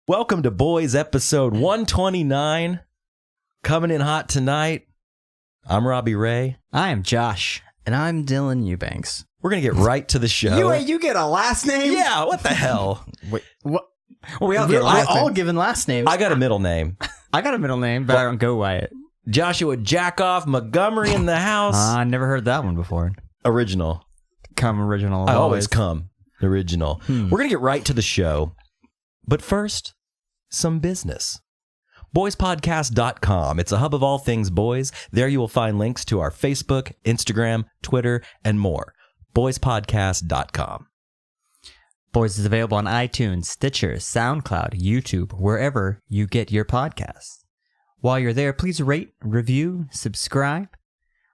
Welcome to Boys episode 129. Coming in hot tonight. I'm Robbie Ray. I am Josh. And I'm Dylan Eubanks. We're going to get right to the show. You get a last name? Yeah, what the hell? Wait, what? Well, we all We're get last all names. given last names. I got a middle name. I got a middle name, but I don't go by it. Joshua Jackoff Montgomery in the house. I never heard that one before. Original. Come original. I always come original. We're going to get right to the show. But first, some business. BoysPodcast.com. It's a hub of all things boys. There you will find links to our Facebook, Instagram, Twitter, and more. BoysPodcast.com. Boys is available on iTunes, Stitcher, SoundCloud, YouTube, wherever you get your podcasts. While you're there, please rate, review, subscribe.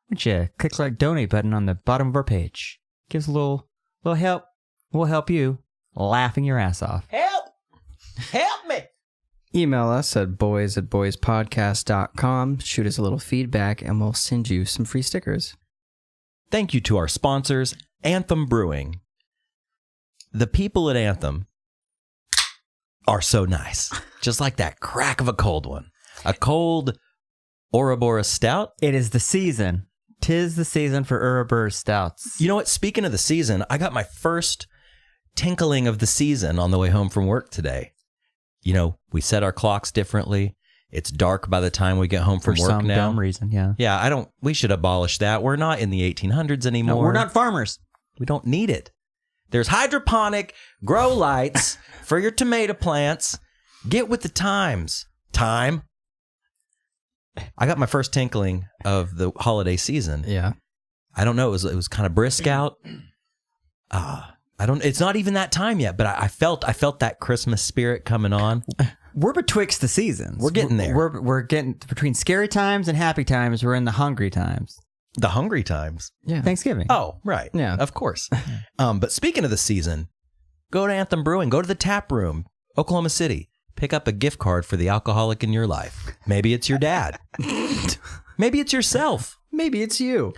Why don't you click that donate button on the bottom of our page? Gives a little help. We'll help you laughing your ass off. Help! Help me! Email us at boys@boyspodcast.com. Shoot us a little feedback, and we'll send you some free stickers. Thank you to our sponsors, Anthem Brewing. The people at Anthem are so nice. Just like that crack of a cold one. A cold Ouroboros Stout. It is the season. 'Tis the season for Ouroboros Stouts. You know what? Speaking of the season, I got my first tinkling of the season on the way home from work today. You know, we set our clocks differently. It's dark by the time we get home from For work some now. dumb reason, yeah. Yeah, we should abolish that. We're not in the 1800s anymore. No, we're not farmers. We don't need it. There's hydroponic grow lights for your tomato plants. Get with the times. Time. I got my first tinkling of the holiday season. Yeah. I don't know. It was kind of brisk out. It's not even that time yet, but I felt that Christmas spirit coming on. We're betwixt the seasons. We're getting there. We're getting between scary times and happy times. We're in the hungry times. The hungry times. Yeah. Thanksgiving. Oh, right. Yeah. Of course. But speaking of the season, go to Anthem Brewing. Go to the tap room, Oklahoma City. Pick up a gift card for the alcoholic in your life. Maybe it's your dad. Maybe it's yourself. Maybe it's you.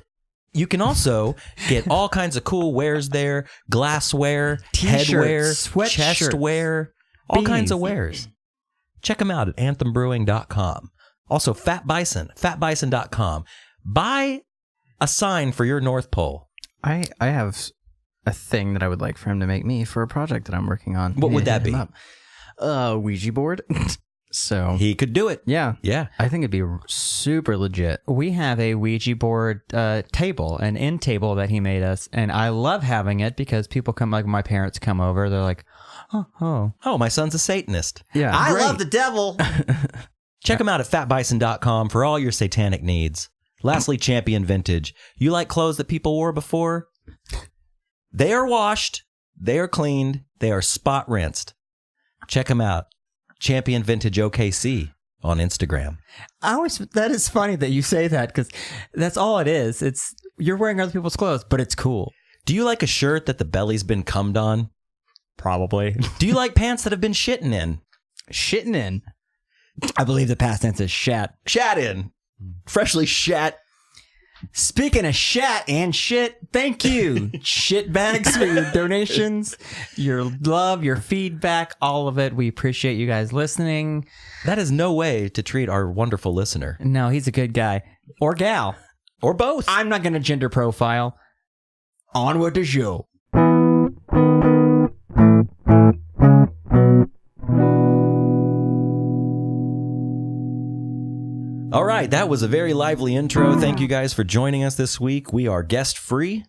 You can also get all kinds of cool wares there. Glassware, T-shirts, headwear, sweatshirts, chestwear, all beanies. kinds of wares. Check them out at anthembrewing.com. Also, Fat Bison, fatbison.com. Buy a sign for your North Pole. I have a thing that I would like for him to make me for a project that I'm working on. What would that be? Ouija board. So He could do it. yeah, Yeah. I think it'd be super legit. We have a Ouija board table, an end table that he made us, and I love having it because people come, like my parents come over, they're like, oh. Oh, my son's a Satanist. Yeah, I Great. love the devil. Check them out at fatbison.com for all your satanic needs. Lastly, Champion Vintage. You like clothes that people wore before? They are washed. They are cleaned. They are spot rinsed. Check them out. Champion Vintage OKC on Instagram. That is funny that you say that because that's all it is. It's you're wearing other people's clothes, but it's cool. Do you like a shirt that the belly's been cummed on? Probably. Do you like pants that have been shitting in? shitting in. I believe the past tense is shat. Shat in. Freshly shat. Speaking of shat and shit, thank you, shit bags, for your donations, your love, your feedback, all of it. We appreciate you guys listening. That is no way to treat our wonderful listener. No, he's a good guy. Or gal. Or both. I'm not going to gender profile. On with the show. All right, that was a very lively intro. Thank you guys for joining us this week. We are guest free.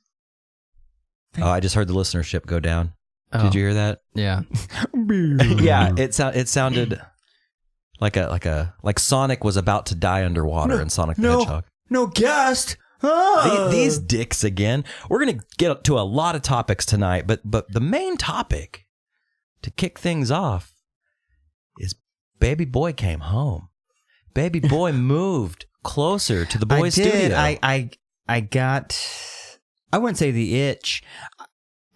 Oh, I just heard the listenership go down. Did you hear that? Yeah. Yeah, it sounded like Sonic was about to die underwater in Sonic the Hedgehog. No guest. These dicks again. We're going to get to a lot of topics tonight, but the main topic to kick things off is Baby Boy came home. Baby Boy moved closer to the boys' studio. I got, I wouldn't say the itch.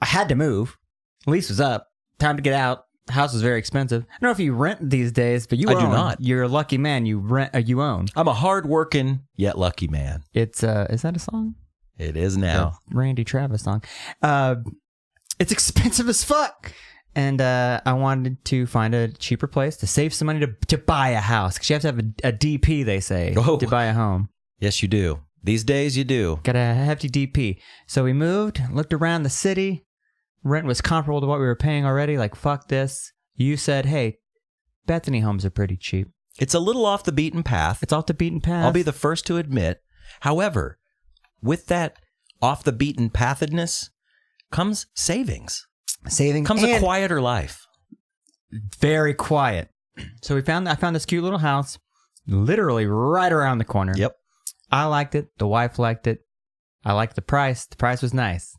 I had to move. Lease was up. Time to get out. The house was very expensive. I don't know if you rent these days, but you I own. do not. You're a lucky man. You rent. You own. I'm a hard-working yet lucky man. It's is that a song? It is now. Randy Travis song. It's expensive as fuck. And I wanted to find a cheaper place to save some money to buy a house. Because you have to have a DP, they say, to buy a home. Yes, you do. These days, you do. Got a hefty DP. So we moved, looked around the city. Rent was comparable to what we were paying already. Like, fuck this. You said, hey, Bethany homes are pretty cheap. It's a little off the beaten path. It's off the beaten path. I'll be the first to admit. However, with that off the beaten pathedness comes savings. Comes a quieter life. Very quiet. So I found this cute little house literally right around the corner. Yep. I liked it. The wife liked it. I liked the price. The price was nice.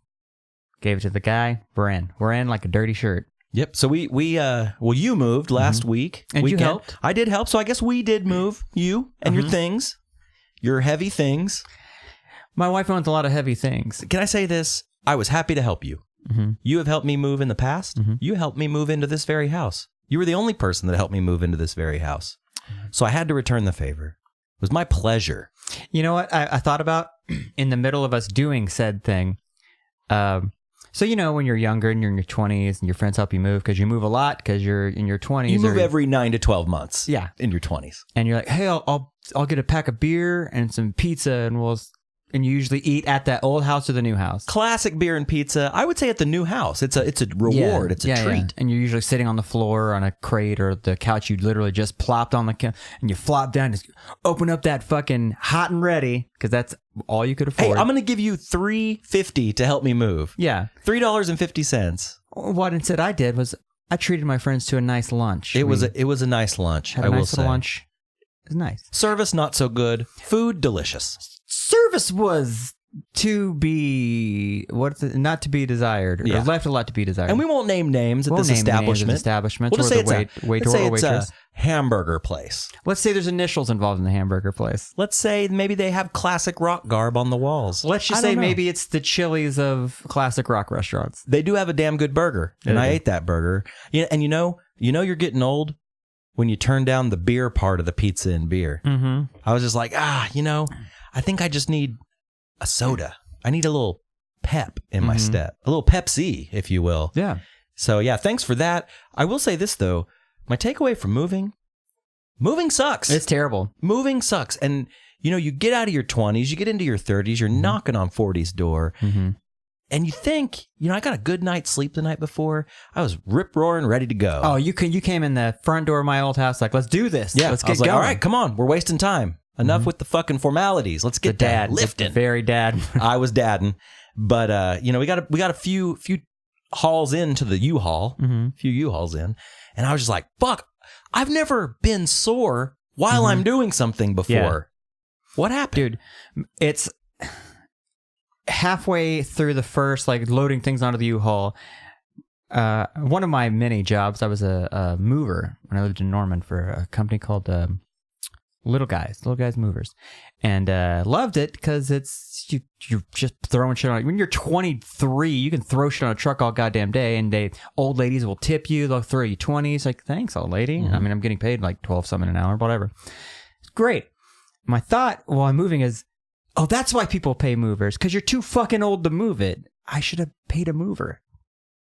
Gave it to the guy. We're in. We're in like a dirty shirt. Yep. So you moved last week. And weekend. You helped. I did help. So I guess we did move you and your things, your heavy things. My wife owns a lot of heavy things. Can I say this? I was happy to help you. You have helped me move in the past. You helped me move into this very house. You were the only person that helped me move into this very house. So I had to return the favor. It was my pleasure. You know what I thought about in the middle of us doing said thing? So, you know, when you're younger and you're in your 20s and your friends help you move because you move a lot because you're in your 20s. You move every 9 to 12 months. Yeah. In your 20s. And you're like, hey, I'll get a pack of beer and some pizza and you usually eat at that old house or the new house. Classic beer and pizza. I would say at the new house. It's a reward. Yeah, it's a treat. Yeah. And you're usually sitting on the floor on a crate or the couch you literally just plopped on and you flop down, just open up that fucking hot and ready because that's all you could afford. Hey, I'm going to give you $3.50 to help me move. Yeah. $3.50. What instead I did was I treated my friends to a nice lunch. It was a nice lunch. Had a nice little lunch. It was nice. Service not so good. Food delicious. Service was not to be desired, or left a lot to be desired. And we won't name names at this establishment. We'll just say it's a hamburger place. Let's say there's initials involved in the hamburger place. Let's say maybe they have classic rock garb on the walls. Let's just say maybe it's the Chili's of classic rock restaurants. They do have a damn good burger, and I ate that burger. Yeah, and you know you're getting old when you turn down the beer part of the pizza and beer. Mm-hmm. I was just like, I think I just need a soda. I need a little pep in my step. A little Pepsi, if you will. Yeah. So, yeah, thanks for that. I will say this, though. My takeaway from moving sucks. It's terrible. Moving sucks. And, you get out of your 20s, you get into your 30s, you're knocking on 40's door. Mm-hmm. And you think, I got a good night's sleep the night before. I was rip-roaring, ready to go. Oh, you came in the front door of my old house like, let's do this. Yeah, let's I get was like, going. all right, come on. We're wasting time. Enough with the fucking formalities. Let's get lifting. Very dad. I was dadding. But, we got a few hauls into the U-Haul. A few U-Hauls in. And I was just like, fuck, I've never been sore while I'm doing something before. Yeah. What happened? Dude, it's halfway through the first, loading things onto the U-Haul. One of my many jobs, I was a mover when I lived in Norman for a company called Little Guys Movers, and loved it because you're just throwing shit on. When you're 23, you can throw shit on a truck all goddamn day, and old ladies will tip you. They'll throw you 20s. Like, thanks, old lady. I mean, I'm getting paid like 12 something an hour, whatever. It's great. My thought while I'm moving is, oh, that's why people pay movers, because you're too fucking old to move it. I should have paid a mover,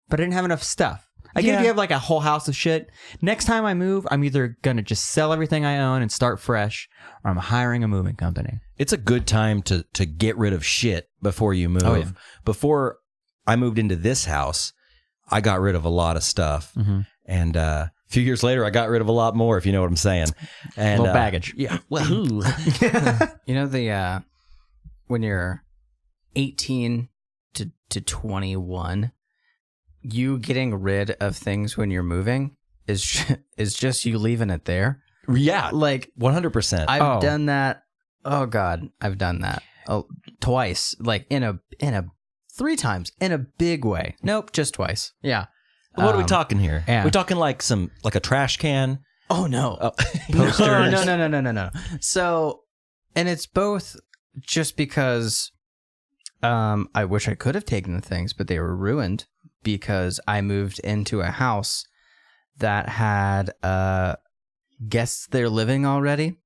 but I didn't have enough stuff. I get if you have like a whole house of shit. Next time I move, I'm either going to just sell everything I own and start fresh, or I'm hiring a moving company. It's a good time to get rid of shit before you move. Oh, yeah. Before I moved into this house, I got rid of a lot of stuff. And a few years later, I got rid of a lot more, if you know what I'm saying. And a little baggage. Yeah. Well, when you're 18 to 21, you getting rid of things when you're moving is just you leaving it there. Yeah, like 100%. I've done that. Oh God, I've done that twice. Like three times in a big way. Nope, just twice. Yeah. What are we talking here? Yeah. We're talking like a trash can. Oh no. Posters. No. So, and it's both just because I wish I could have taken the things, but they were ruined. Because I moved into a house that had guests there living already.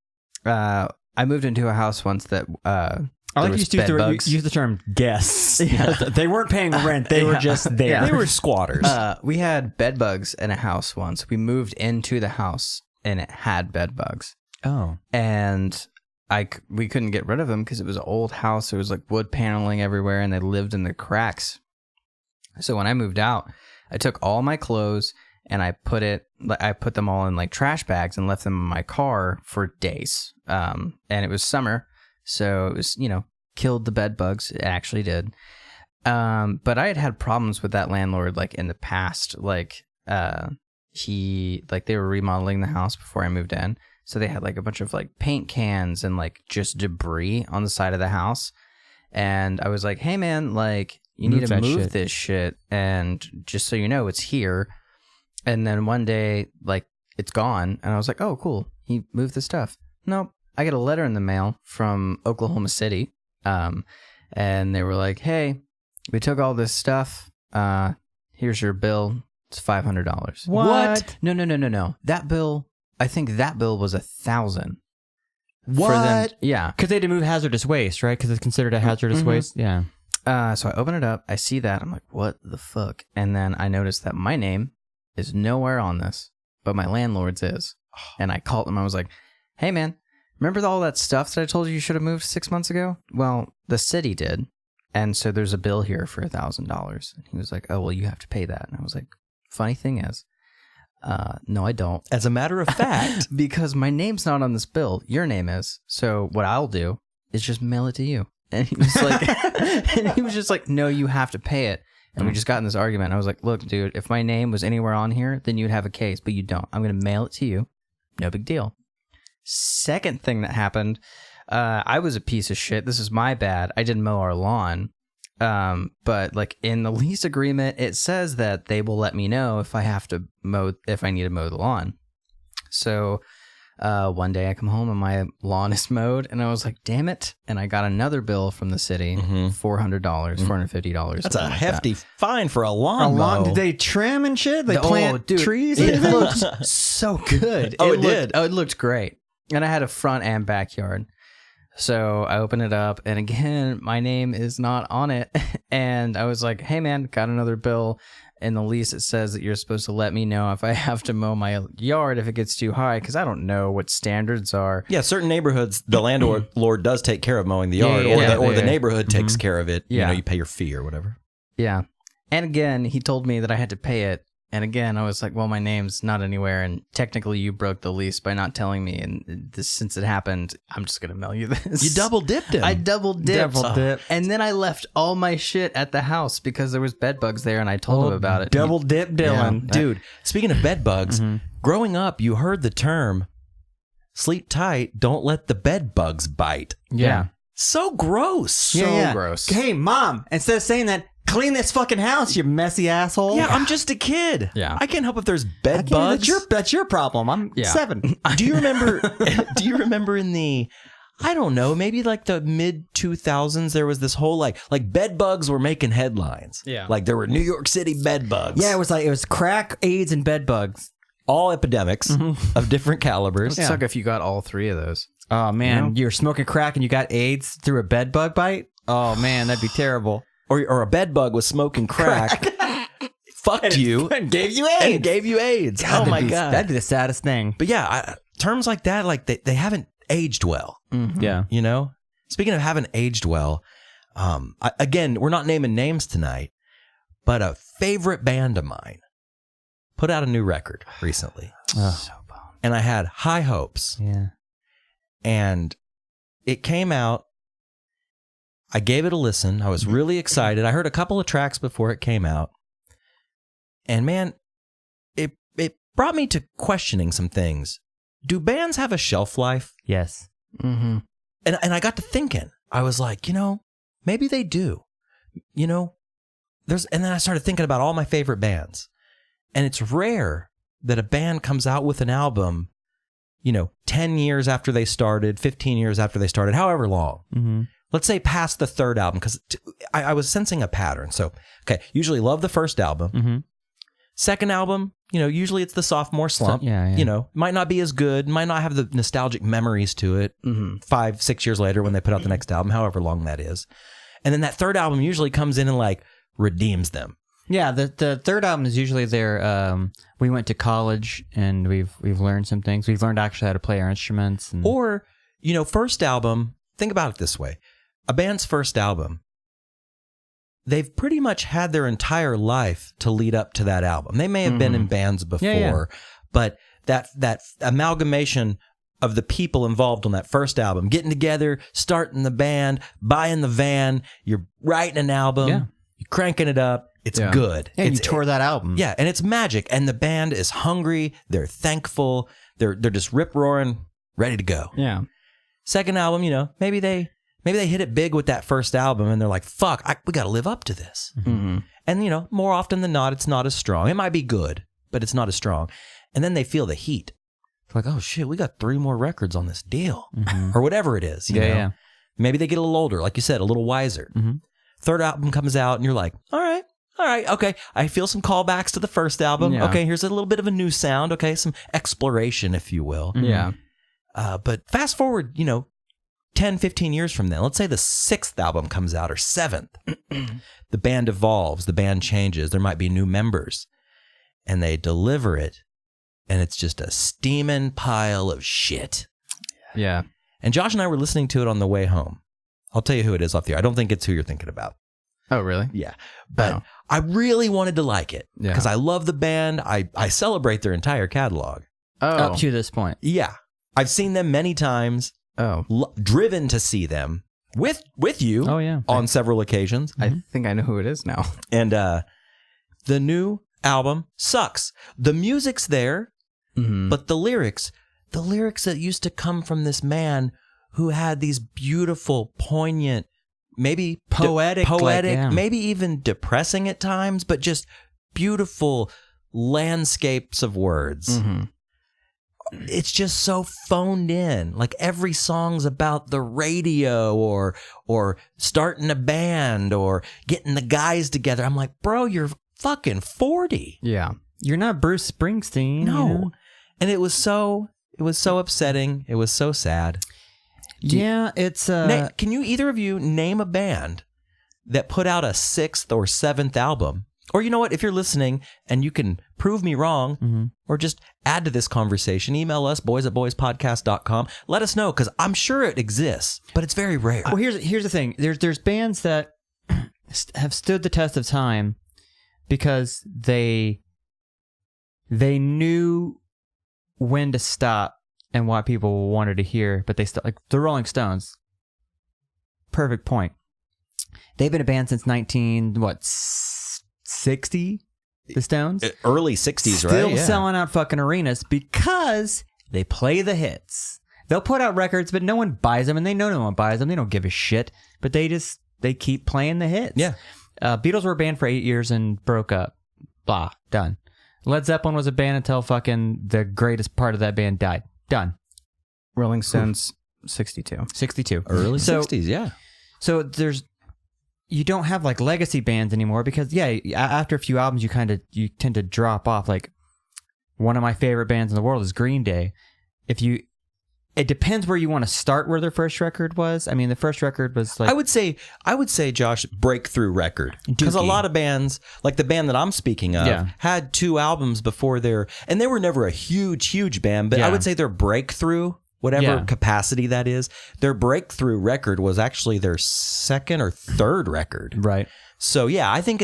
I moved into a house once that I like there you was used bed bugs. use the term guests. They weren't paying rent. They were just there. Yeah. They were squatters. We had bed bugs in a house once. We moved into the house and it had bed bugs. Oh. And we couldn't get rid of them because it was an old house. There was like wood paneling everywhere and they lived in the cracks. So when I moved out, I took all my clothes and I put them all in like trash bags and left them in my car for days. And it was summer. So it was, killed the bed bugs. It actually did. But I had problems with that landlord like in the past. Like they were remodeling the house before I moved in. So they had like a bunch of like paint cans and like just debris on the side of the house. And I was like, hey man, like you need to move this shit. And just so you know, it's here. And then one day, like it's gone. And I was like, oh, cool. He moved the stuff. Nope. I get a letter in the mail from Oklahoma City. And they were like, hey, we took all this stuff. Here's your bill. It's $500. What? No. I think that bill was $1,000. What? Yeah. Because they had to move hazardous waste, right? Because it's considered a hazardous waste. Yeah. So I open it up. I see that. I'm like, what the fuck? And then I noticed that my name is nowhere on this, but my landlord's is. And I called him. I was like, hey, man. Remember all that stuff that I told you should have moved 6 months ago? Well, the city did. And so there's a bill here for $1,000. And he was like, oh, well, you have to pay that. And I was like, funny thing is, no, I don't. As a matter of fact, because my name's not on this bill. Your name is. So what I'll do is just mail it to you. And he was like, no, you have to pay it. And we just got in this argument. And I was like, look, dude, if my name was anywhere on here, then you'd have a case, but you don't. I'm going to mail it to you. No big deal. Second thing that happened, I was a piece of shit. This is my bad. I didn't mow our lawn. But like in the lease agreement, it says that they will let me know if I need to mow the lawn. So, one day I come home and my lawn is mowed and I was like, damn it. And I got another bill from the city, $400, $450. That's a like hefty that. fine for a lawn mow. Did they trim and shit? They plant trees? It looked so good. It looked great. And I had a front and backyard. So I open it up, and again, my name is not on it. And I was like, hey, man, got another bill. In the lease, it says that you're supposed to let me know if I have to mow my yard if it gets too high, because I don't know what standards are. Yeah, certain neighborhoods, the landlord does take care of mowing the yard, or the neighborhood takes care of it. Yeah. You pay your fee or whatever. Yeah. And again, he told me that I had to pay it. And again, I was like, well, my name's not anywhere. And technically, you broke the lease by not telling me. And since it happened, I'm just going to mail you this. You double dipped him. I double dipped. Dip. And then I left all my shit at the house because there was bed bugs there and I told him about it. Double dip, Dylan. Yeah. Dude, speaking of bed bugs, growing up, you heard the term, sleep tight, don't let the bed bugs bite. Yeah. So gross. So gross. Hey, Mom, instead of saying that, clean this fucking house, you messy asshole. Yeah, I'm just a kid. Yeah. I can't help if there's bed bugs. That's your problem. I'm 7. Do you remember in the, I don't know, maybe like the mid 2000s, there was this whole like bed bugs were making headlines. Yeah. Like there were New York City bed bugs. Yeah, it was crack, AIDS, and bed bugs. All epidemics of different calibers. It would suck if you got all 3 of those. Oh man, you're smoking crack and you got AIDS through a bed bug bite? Oh man, that'd be terrible. Or a bed bug was smoking crack. Fucked you and gave you AIDS. and gave you AIDS. God, oh my god, that'd be the saddest thing. But yeah, terms like that, like they haven't aged well. Yeah, You know. Speaking of haven't aged well, again, we're not naming names tonight, but a favorite band of mine put out a new record recently, So bummed. and I had high hopes. yeah. And it came out. I gave it a listen. I was really excited. I heard a couple of tracks before it came out. And man, it brought me to questioning some things. Do bands have a shelf life? Yes. Mm-hmm. And I got to thinking. I was like, maybe they do. And then I started thinking about all my favorite bands. And it's rare that a band comes out with an album, 10 years after they started, 15 years after they started, however long. Mm-hmm. Let's say past the third album, because I was sensing a pattern. So, okay, usually love the first album. Mm-hmm. Second album, usually it's the sophomore slump. Yeah. Might not be as good, might not have the nostalgic memories to it 5-6 years later when they put out the next album, however long that is. And then that third album usually comes in and like redeems them. Yeah, the third album is usually their we went to college and we've learned some things. We've learned actually how to play our instruments. Or, first album, think about it this way. A band's first album, they've pretty much had their entire life to lead up to that album. They may have been in bands before, but that amalgamation of the people involved on that first album, getting together, starting the band, buying the van, you're writing an album, you're cranking it up, it's good. And you tore that album. Yeah, and it's magic. And the band is hungry, they're thankful, they're just rip-roaring, ready to go. Yeah. Second album, maybe they hit it big with that first album and they're like, fuck, we got to live up to this. Mm-hmm. And, more often than not, it's not as strong. It might be good, but it's not as strong. And then they feel the heat. Like, oh shit, we got 3 more records on this deal or whatever it is. You know? Yeah. Maybe they get a little older, like you said, a little wiser. Third album comes out and you're like, all right, okay. I feel some callbacks to the first album. Yeah. Okay, here's a little bit of a new sound. Okay, some exploration, if you will. Yeah. But fast forward, 10, 15 years from then, let's say the 6th album comes out or 7th. The band evolves, the band changes, there might be new members, and they deliver it, and it's just a steaming pile of shit. Yeah. And Josh and I were listening to it on the way home. I'll tell you who it is off the air. I don't think it's who you're thinking about. Oh, really? Yeah. But I really wanted to like it because I love the band. I celebrate their entire catalog. Oh. Up to this point. Yeah. I've seen them many times. Oh. Driven to see them with you on several occasions. I think I know who it is now. And the new album sucks. The music's there, but the lyrics that used to come from this man who had these beautiful, poignant, maybe poetic, maybe even depressing at times, but just beautiful landscapes of words. It's just so phoned in. Like every song's about the radio or starting a band or getting the guys together. I'm like, bro, you're fucking 40. Yeah. You're not Bruce Springsteen. No. And it was so upsetting. It was so sad. It's Can you either of you name a band that put out a 6th or 7th album? Or you know what, if you're listening and you can prove me wrong or just add to this conversation, email us, boys@boyspodcast.com. Let us know, because I'm sure it exists, but it's very rare. Well, here's the thing. There's bands that have stood the test of time because they knew when to stop and what people wanted to hear, but they still, like the Rolling Stones. Perfect point. They've been a band since 60, the Stones? Early 60s, right? Still selling out fucking arenas because they play the hits. They'll put out records, but no one buys them, and they know no one buys them. They don't give a shit, but they keep playing the hits. Yeah. Beatles were a band for 8 years and broke up. Blah. Done. Led Zeppelin was a band until fucking the greatest part of that band died. Done. Rolling Stones, 62. 62. Early 60s, yeah. So you don't have like legacy bands anymore because after a few albums you tend to drop off. Like one of my favorite bands in the world is Green Day. It depends where you want to start where their first record was. I mean, the first record was like... I would say, Josh, breakthrough record. Because a lot of bands, like the band that I'm speaking of, had 2 albums before and they were never a huge band, but I would say their breakthrough, whatever capacity that is, their breakthrough record was actually their 2nd or 3rd record. Right. So yeah, I think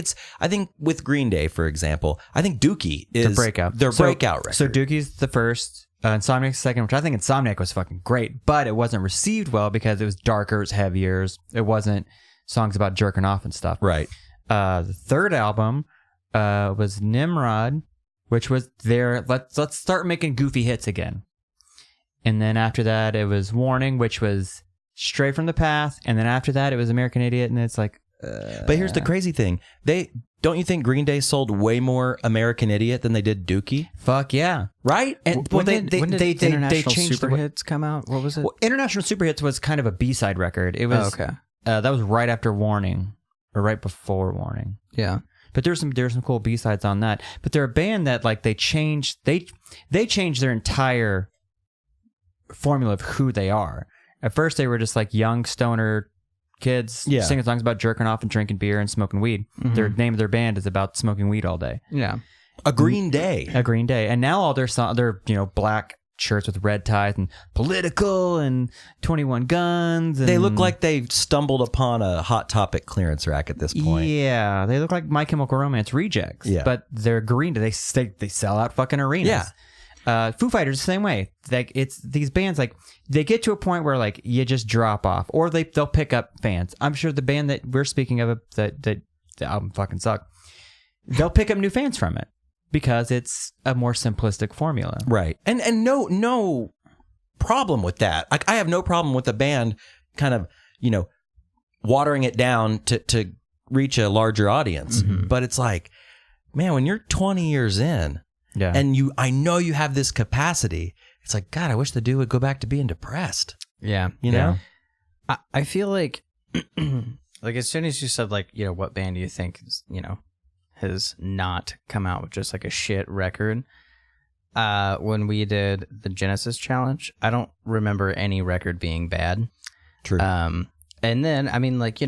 with Green Day, for example, I think Dookie is their breakout record. So Dookie's the first... Insomniac's second, which I think Insomniac was fucking great, but it wasn't received well because it was darker, it was heavier, it wasn't songs about jerking off and stuff. Right. The third album was Nimrod, which was their let's start making goofy hits again. And then after that, it was Warning, which was Stray from the Path, and then after that, it was American Idiot, and it's like... But here's the crazy thing. Don't you think Green Day sold way more American Idiot than they did Dookie? Fuck yeah. Right? And when did International Super Hits come out? What was it? Well, International Super Hits was kind of a B-side record. It was that was right after Warning, or right before Warning. Yeah. But there's some cool B-sides on that. But they're a band that like they changed their entire formula of who they are. At first they were just like young stoner kids singing songs about jerking off and drinking beer and smoking weed. Their name of their band is about smoking weed all day. Yeah. A Green Day. And now all their songs, they're black shirts with red ties and political and 21 Guns. And They look like they stumbled upon a Hot Topic clearance rack at this point. Yeah, they look like My Chemical Romance rejects. Yeah. But they're Green Day. They sell out fucking arenas. Yeah. Foo Fighters the same way. Like it's these bands like they get to a point where like you just drop off, or they'll pick up fans. I'm sure the band that we're speaking of that the album fucking sucked. They'll pick up new fans from it. Because it's a more simplistic formula. Right. And no problem with that. Like I have no problem with the band kind of, watering it down to reach a larger audience. But it's like, man, when you're 20 years in and I know you have this capacity, it's like, God, I wish the dude would go back to being depressed. Yeah. You know? I feel like like as soon as you said like, what band do you think is, has not come out with just like a shit record. When we did the Genesis challenge, I don't remember any record being bad. True. And then, I mean, like,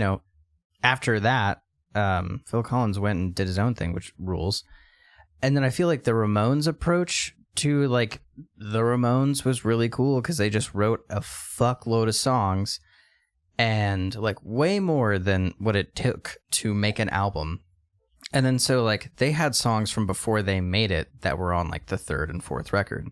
after that, Phil Collins went and did his own thing, which rules. And then I feel like the Ramones approach to like the Ramones was really cool because they just wrote a fuckload of songs and like way more than what it took to make an album. And then so like they had songs from before they made it that were on like the third and fourth record.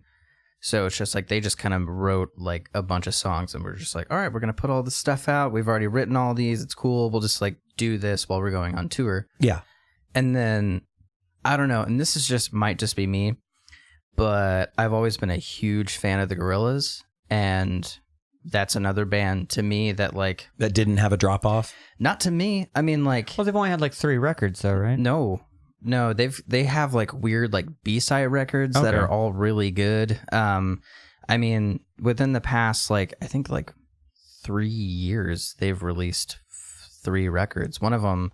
So it's just like they just kind of wrote like a bunch of songs and we're just like, all right, we're going to put all this stuff out. We've already written all these. It's cool. We'll just like do this while we're going on tour. Yeah. And then I don't know. And this is just might just be me, but I've always been a huge fan of the Gorillaz. And that's another band to me that like that didn't have a drop off. Not to me. I mean, like, well, they've only had like 3 records, though, right? No, they have like weird like B-side records that are all really good. I mean, within the past like I think like 3 years, they've released 3 records. One of them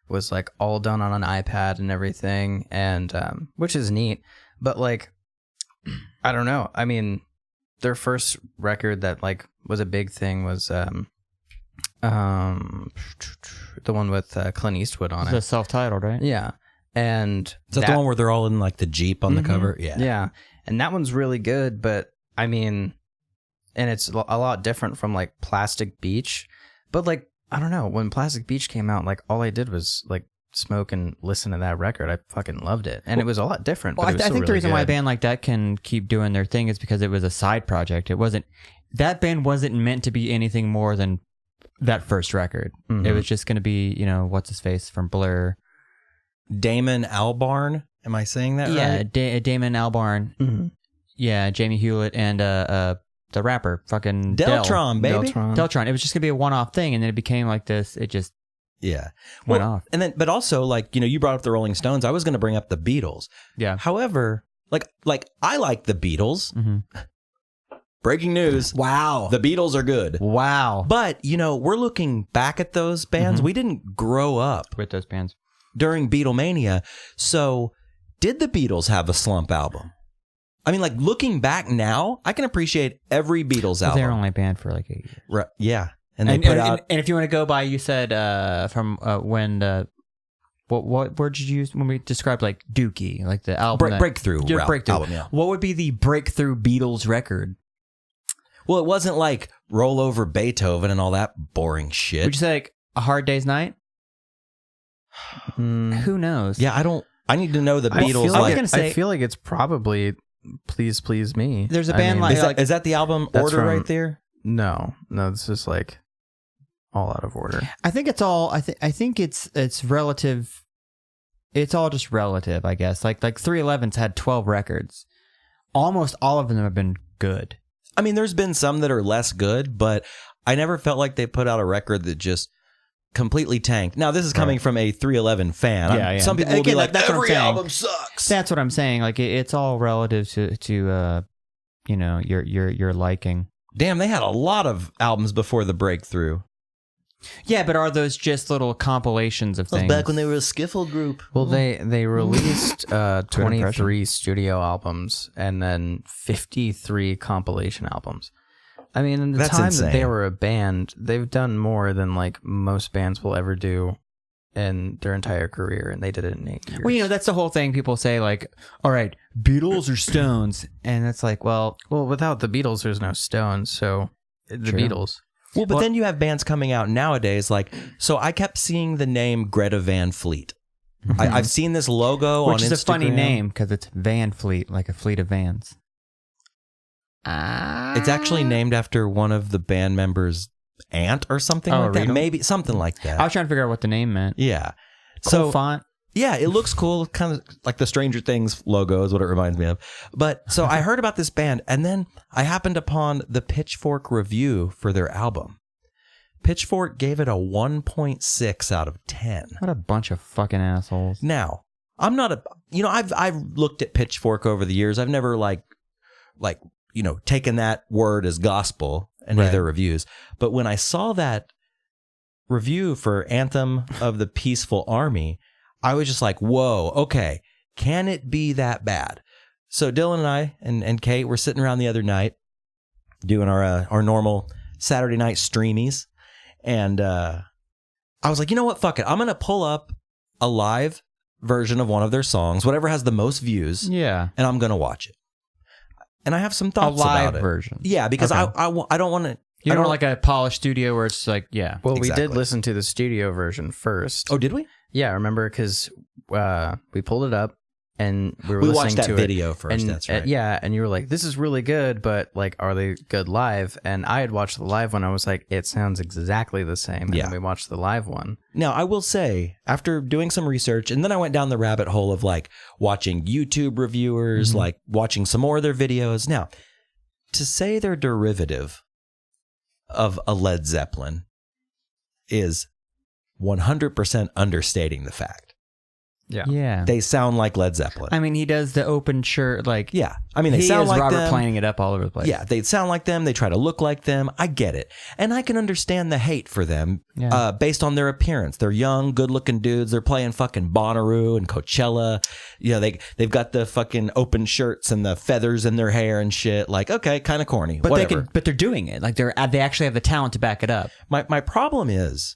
was like all done on an iPad and everything, and which is neat. But like, I don't know. I mean, their first record that like was a big thing was the one with Clint Eastwood on it. The self-titled, right? Yeah. And is that the one where they're all in like the Jeep on the cover? Yeah. Yeah. And that one's really good, but I mean, and it's a lot different from like Plastic Beach. But like, I don't know, when Plastic Beach came out, like all I did was like smoke and listen to that record. I fucking loved it. And it was a lot different. Well, but I think really the reason why a good. band like that can keep doing their thing is because it was a side project. That band wasn't meant to be anything more than that first record. It was just going to be, what's his face from Blur? Damon Albarn. Am I saying that right? Yeah, Damon Albarn. Mm-hmm. Yeah, Jamie Hewlett and the rapper, fucking Deltron, baby. Deltron. It was just going to be a one-off thing, and then it became like this. It just went off. And then, but also, like, you brought up the Rolling Stones. I was going to bring up the Beatles. Yeah. However, like I like the Beatles. Mm-hmm. Breaking news. Wow. The Beatles are good. Wow. But, we're looking back at those bands. Mm-hmm. We didn't grow up with those bands during Beatlemania. So did the Beatles have a slump album? I mean, like, looking back now, I can appreciate every Beatles album. They're only banned for like 8 years. Right. Yeah. And they put out... And if you want to go by, you said from when... What word did you use when we described like Dookie, like the album? Breakthrough album, yeah. What would be the breakthrough Beatles record? Well, it wasn't like Roll Over Beethoven and all that boring shit. Would you say like A Hard Day's Night? Who knows? Yeah, I need to know the Beatles. I feel like it's probably Please Please Me. There's a band is that the album order right there? No, this is like all out of order. I think it's all. I think it's relative. It's all just relative, I guess. Like 311's had 12 records. Almost all of them have been good. I mean, there's been some that are less good, but I never felt like they put out a record that just completely tanked. Now, this is coming from a 311 fan. Yeah. Some people will be like, every album sucks. That's what I'm saying. Like it's all relative to your liking. Damn, they had a lot of albums before the breakthrough. Yeah, but are those just little compilations of things? Back when they were a skiffle group. Well, they released 23 impression. studio albums and then 53 compilation albums. I mean, in the That's time insane. that they were a band, they've done more than like most bands will ever do in their entire career, and they did it in 8 years. Well, you know, that's the whole thing. People say, like, all right, Beatles or Stones? And it's like, well, without the Beatles, there's no Stones, so the True. Beatles. Well, but then you have bands coming out nowadays. Like, so I kept seeing the name Greta Van Fleet. I've seen this logo on Instagram. which is a funny name because it's Van Fleet, like a fleet of vans. It's actually named after one of the band members' aunt or something like that. really? Maybe something like that. I was trying to figure out what the name meant. Yeah. Cool So font. yeah, it looks cool, kind of like the Stranger Things logo is what it reminds me of. But so I heard about this band, and then I happened upon the Pitchfork review for their album. Pitchfork gave it a 1.6 out of 10. What a bunch of fucking assholes. Now, I'm not a, I've looked at Pitchfork over the years. I've never taken that word as gospel, any of their reviews. But when I saw that review for Anthem of the Peaceful Army, I was just like, whoa, okay, can it be that bad? So Dylan and I and Kate were sitting around the other night doing our normal Saturday night streamies. And I was like, you know what? Fuck it. I'm going to pull up a live version of one of their songs, whatever has the most views, Yeah. and I'm going to watch it. And I have some A thoughts live about it. version. Yeah, because Okay. I don't want to. You I don't don't like a polished studio where it's like, yeah. Well, we Exactly. did listen to the studio version first. Oh, did we? Yeah, remember, because we pulled it up and we were We listening watched that to video it, first. and, That's right. yeah, and you were like, "This is really good," but like, are they good live? And I had watched the live one. I was like, "It sounds exactly the same." And Yeah. then we watched the live one. Now, I will say, after doing some research, and then I went down the rabbit hole of like watching YouTube reviewers, like watching some more of their videos. Now, to say they're derivative of a Led Zeppelin is 100% understating the fact. Yeah. Yeah. They sound like Led Zeppelin. I mean, he does the open shirt, like, Yeah. I mean, they he sound is like Robert them. playing it up all over the place. Yeah, they sound like them. They try to look like them. I get it. And I can understand the hate for them Yeah. based on their appearance. They're young, good-looking dudes. They're playing fucking Bonnaroo and Coachella. You know, they've got the fucking open shirts and the feathers in their hair and shit. Like, okay, kind of corny. But whatever. but they're doing it. Like they actually have the talent to back it up. My problem is,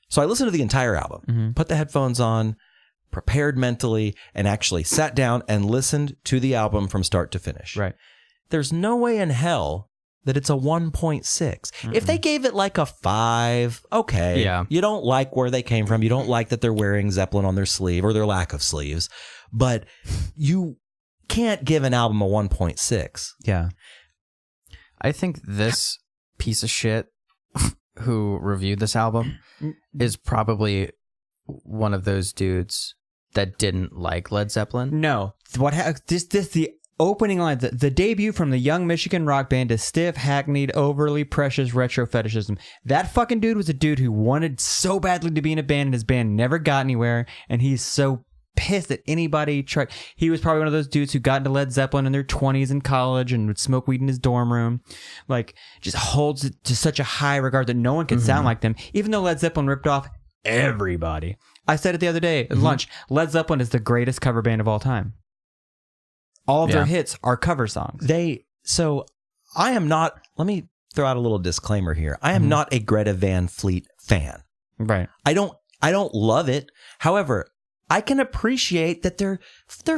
so I listened to the entire album, put the headphones on, prepared mentally, and actually sat down and listened to the album from start to finish. Right. There's no way in hell that it's a 1.6. If they gave it like a 5, okay. Yeah. You don't like where they came from. You don't like that they're wearing Zeppelin on their sleeve or their lack of sleeves. But you can't give an album a 1.6. Yeah. I think this piece of shit who reviewed this album is probably one of those dudes that didn't like Led Zeppelin. No. This the opening line, the debut from the young Michigan rock band is stiff, hackneyed, overly precious retro fetishism. That fucking dude was a dude who wanted so badly to be in a band, and his band never got anywhere, and he's so pissed that anybody tried. He was probably one of those dudes who got into Led Zeppelin in their 20s in college and would smoke weed in his dorm room. Like, just holds it to such a high regard that no one can sound like them, even though Led Zeppelin ripped off everybody. I said it the other day at lunch. Led Zeppelin is the greatest cover band of all time. All of their hits are cover songs. So I am not, let me throw out a little disclaimer here. I am not a Greta Van Fleet fan. Right. I don't love it. However, I can appreciate that they're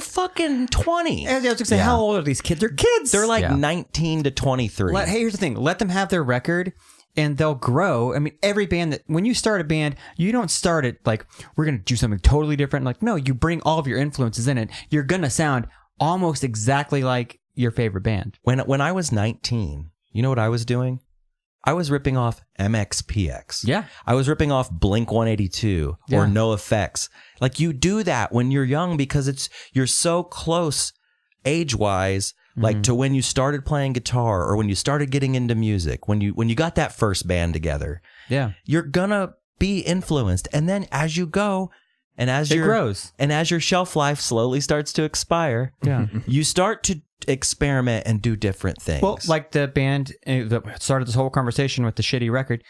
fucking 20. I was going to say, how old are these kids? They're kids. They're like 19 to 23. Hey, here's the thing. Let them have their record and they'll grow. I mean, every band when you start a band, you don't start it like, we're going to do something totally different. Like, no, you bring all of your influences in it. You're going to sound almost exactly like your favorite band. When I was 19, you know what I was doing? I was ripping off MXPX. Yeah. I was ripping off Blink 182 or NoFX. Like, you do that when you're young because you're so close age-wise, like to when you started playing guitar or when you started getting into music, when you got that first band together. Yeah. You're gonna be influenced, and then as you go, and as It grows. and as your shelf life slowly starts to expire, you start to experiment and do different things. Well, like the band that started this whole conversation with the shitty record,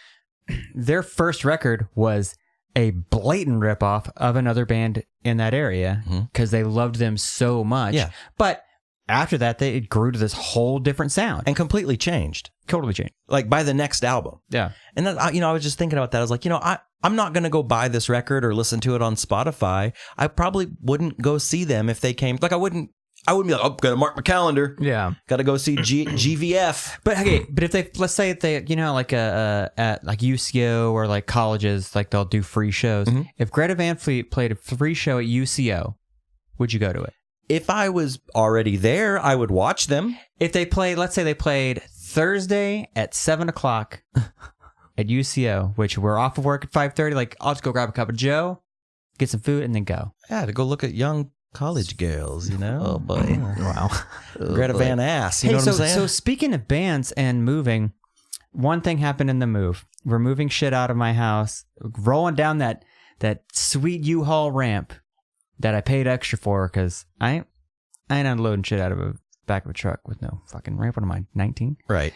their first record was a blatant ripoff of another band in that area because they loved them so much. Yeah. But after that, it grew to this whole different sound. and completely changed. Totally changed. Like by the next album. Yeah. And then, I was just thinking about that. I was like, I'm not going to go buy this record or listen to it on Spotify. I probably wouldn't go see them if they came. Like I wouldn't be like, oh, got to mark my calendar. Yeah. Got to go see GVF. But okay, but if let's say they, like at like UCO or like colleges, like they'll do free shows. If Greta Van Fleet played a free show at UCO, would you go to it? If I was already there, I would watch them. If they played, let's say they played Thursday at 7:00 at UCO, which we're off of work at 5:30, like I'll just go grab a cup of Joe, get some food, and then go. Yeah, to go look at young college girls, Oh boy. Wow. Greta Van Ass. You know what I'm saying? So speaking of bands and moving, one thing happened in the move. We're moving shit out of my house, rolling down that sweet U-Haul ramp that I paid extra for because I ain't unloading shit out of a back of a truck with no fucking ramp. What am I, 19? Right.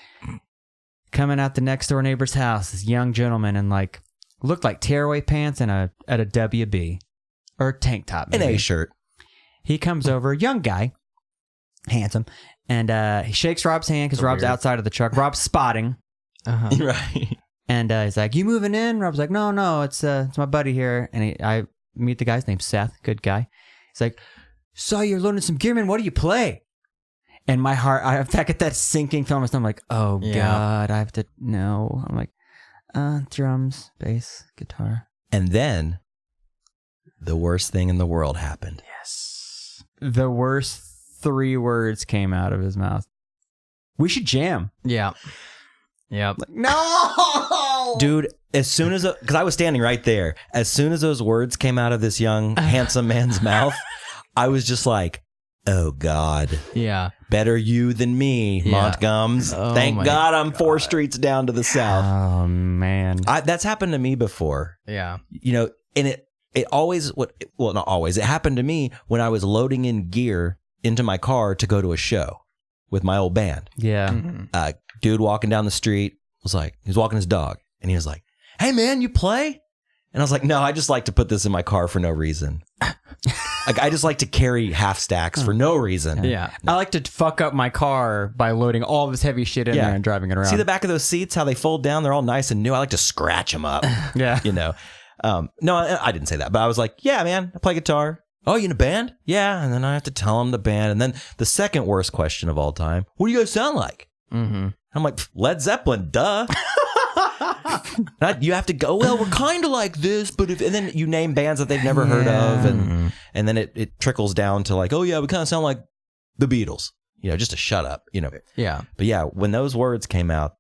Coming out the next door neighbor's house, this young gentleman in like looked like tearaway pants and at a WB or a tank top, maybe. An A shirt. He comes over, young guy, handsome, and he shakes Rob's hand because Rob's outside of the truck. Rob's spotting, Right. and he's like, "You moving in?" Rob's like, "No, it's my buddy here." And I meet the guy's name, Seth, good guy. He's like, "Saw you're loading some gear, man. What do you play?" And my heart, I get that sinking feeling. I'm like, "Oh God, I have to know." I'm like, drums, bass, guitar, And then the worst thing in the world happened. yes. The worst 3 words came out of his mouth. We should jam. Yeah. Yep. No, Dude, as soon as, because I was standing right there, as soon as those words came out of this young, handsome man's mouth, I was just like, oh God, Yeah. better you than me, Yeah. Montgums. Oh Thank my God I'm 4 streets down to the south. Oh man. That's happened to me before, Yeah. and it always, not always, it happened to me when I was loading in gear into my car to go to a show with my old band. Yeah. Dude walking down the street was like, he was walking his dog, and he was like, hey man, you play? And I was like, no, I just like to put this in my car for no reason. Like, I just like to carry half stacks for no reason. Yeah. I like to fuck up my car by loading all this heavy shit in Yeah. there and driving it around. See the back of those seats, how they fold down? They're all nice and new. I like to scratch them up. Yeah. No, I didn't say that, but I was like, yeah, man, I play guitar. Oh, you in a band? Yeah. And then I have to tell them the band. And then the second worst question of all time, what do you guys sound like? Mm-hmm. I'm like, Led Zeppelin, duh. You have to go, well, we're kind of like this, but and then you name bands that they've never heard of, and then it trickles down to like, oh yeah, we kind of sound like the Beatles, just to shut up, Yeah. But yeah, when those words came out,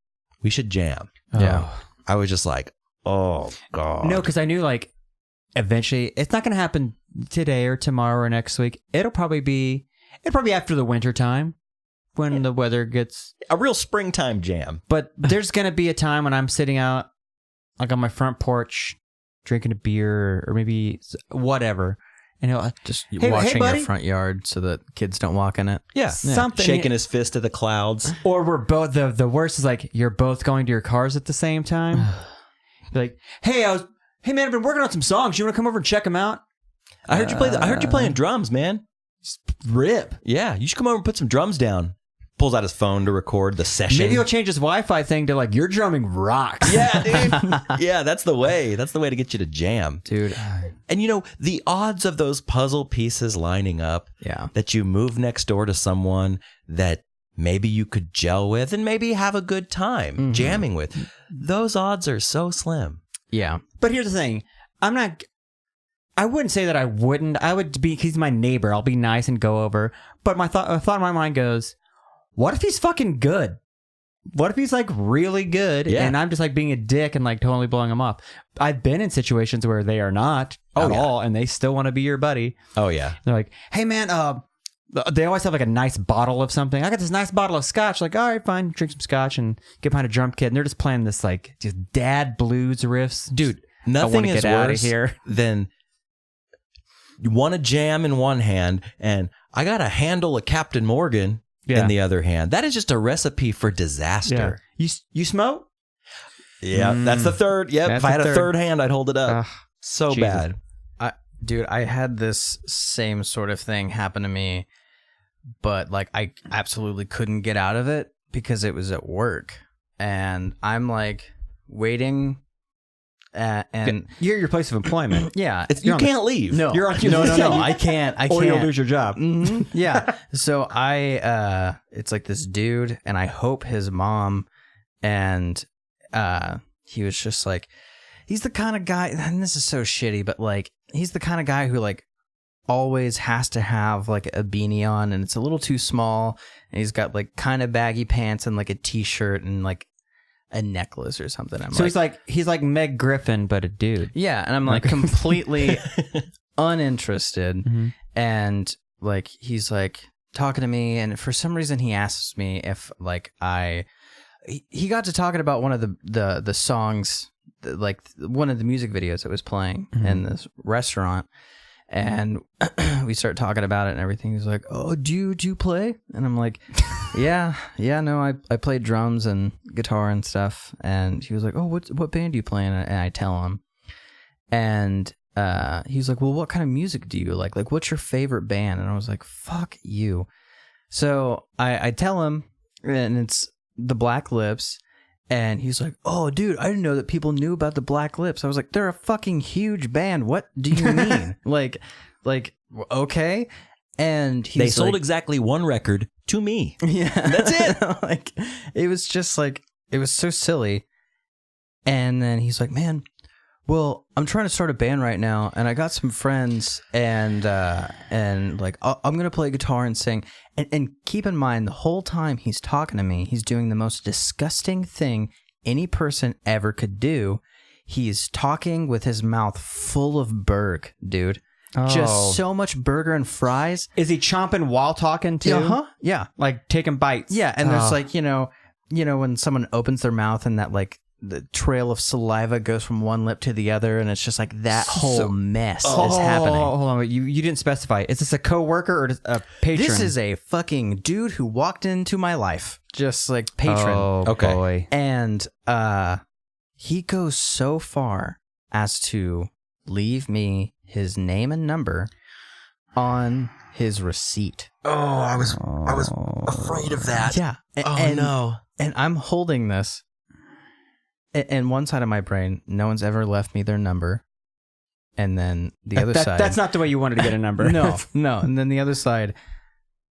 we should jam. Yeah. I was just like, oh God. No, because I knew like eventually it's not going to happen today or tomorrow or next week. It'll probably be after the winter time when the weather gets. A real springtime jam. But there's going to be a time when I'm sitting out like on my front porch drinking a beer or maybe whatever. And he'll Just Hey, watching buddy. your front yard so that kids don't walk in it. Yeah. Something. Shaking his fist at the clouds. Or we're both the worst is like you're both going to your cars at the same time. Be like, hey man, I've been working on some songs. You want to come over and check them out? I heard you play. I heard you playing drums, man. Rip. Yeah, you should come over and put some drums down. Pulls out his phone to record the session. Maybe he'll change his Wi-Fi thing to like your drumming rocks. Yeah, dude. Yeah, that's the way. That's the way to get you to jam. Dude. And the odds of those puzzle pieces lining up, Yeah. that you move next door to someone that maybe you could gel with and maybe have a good time jamming with, those odds are so slim. Yeah. But here's the thing. I wouldn't say that I wouldn't. I would be, he's my neighbor. I'll be nice and go over. But a thought in my mind goes, what if he's fucking good? What if he's like really good and I'm just like being a dick and like totally blowing him off? I've been in situations where they are not at all and they still want to be your buddy. Oh, yeah. They're like, hey man, they always have like a nice bottle of something. I got this nice bottle of scotch. Like, all right, fine, drink some scotch and get behind a drum kit. And they're just playing this like just dad blues riffs. Dude, I nothing wanna is get outta worse here. than you want to jam in one hand and I got to handle a Captain Morgan in the other hand. That is just a recipe for disaster. You smoke? Yeah, that's the third. Yep, That's if I had the a third hand, I'd hold it up. So Jesus. bad. Dude, I had this same sort of thing happen to me, but like I absolutely couldn't get out of it because it was at work, and I'm like waiting, and You're at your place of employment. yeah, You can't leave. no, You're on- no, I can't, or you'll lose your job. Mhm, yeah. So it's like this dude, and I hope his mom, and he was just like, he's the kind of guy, and this is so shitty, but like, he's the kind of guy who like always has to have like a beanie on, and it's a little too small, and he's got like kind of baggy pants and like a t-shirt and like a necklace or something. So he's like Meg Griffin, but a dude. Yeah, and I'm like completely uninterested. Mhm. And like he's like talking to me, and for some reason he asks me if like he got to talking about one of the songs, like one of the music videos that was playing in this restaurant, and we start talking about it and everything. He's like, "Oh, do you play?" And I'm like, yeah, no, I play drums and guitar and stuff. And he was like, "Oh, what band do you play in?" And I tell him, and he's like, "Well, what kind of music do you like? Like, what's your favorite band?" And I was like, "Fuck you." So I tell him, and it's the Black Lips. And he's like, "Oh, dude, I didn't know that people knew about the Black Lips." I was like, "They're a fucking huge band. What do you mean?" like, okay. And he's They sold like, exactly one record to me. yeah, That's it. Like, it was just like, it was so silly. And then he's like, "Man, well, I'm trying to start a band right now, and I got some friends, and like I'm gonna play guitar and sing." And keep in mind, the whole time he's talking to me, he's doing the most disgusting thing any person ever could do. He's talking with his mouth full of burg, dude. Just so much burger and fries. Is he chomping while talking too? Yeah. Like taking bites. Yeah, and there's like, you know when someone opens their mouth and that like the trail of saliva goes from one lip to the other, and it's just like that whole mess is happening. Hold on, wait, you didn't specify. Is this a coworker or a patron? This is a fucking dude who walked into my life, just like patron. Oh, Okay. boy. And he goes so far as to leave me his name and number on his receipt. Oh, I was afraid of that. Yeah. No. And I'm holding this. And one side of my brain, no one's ever left me their number. And then the other side... That's not the way you wanted to get a number. No. And then the other side,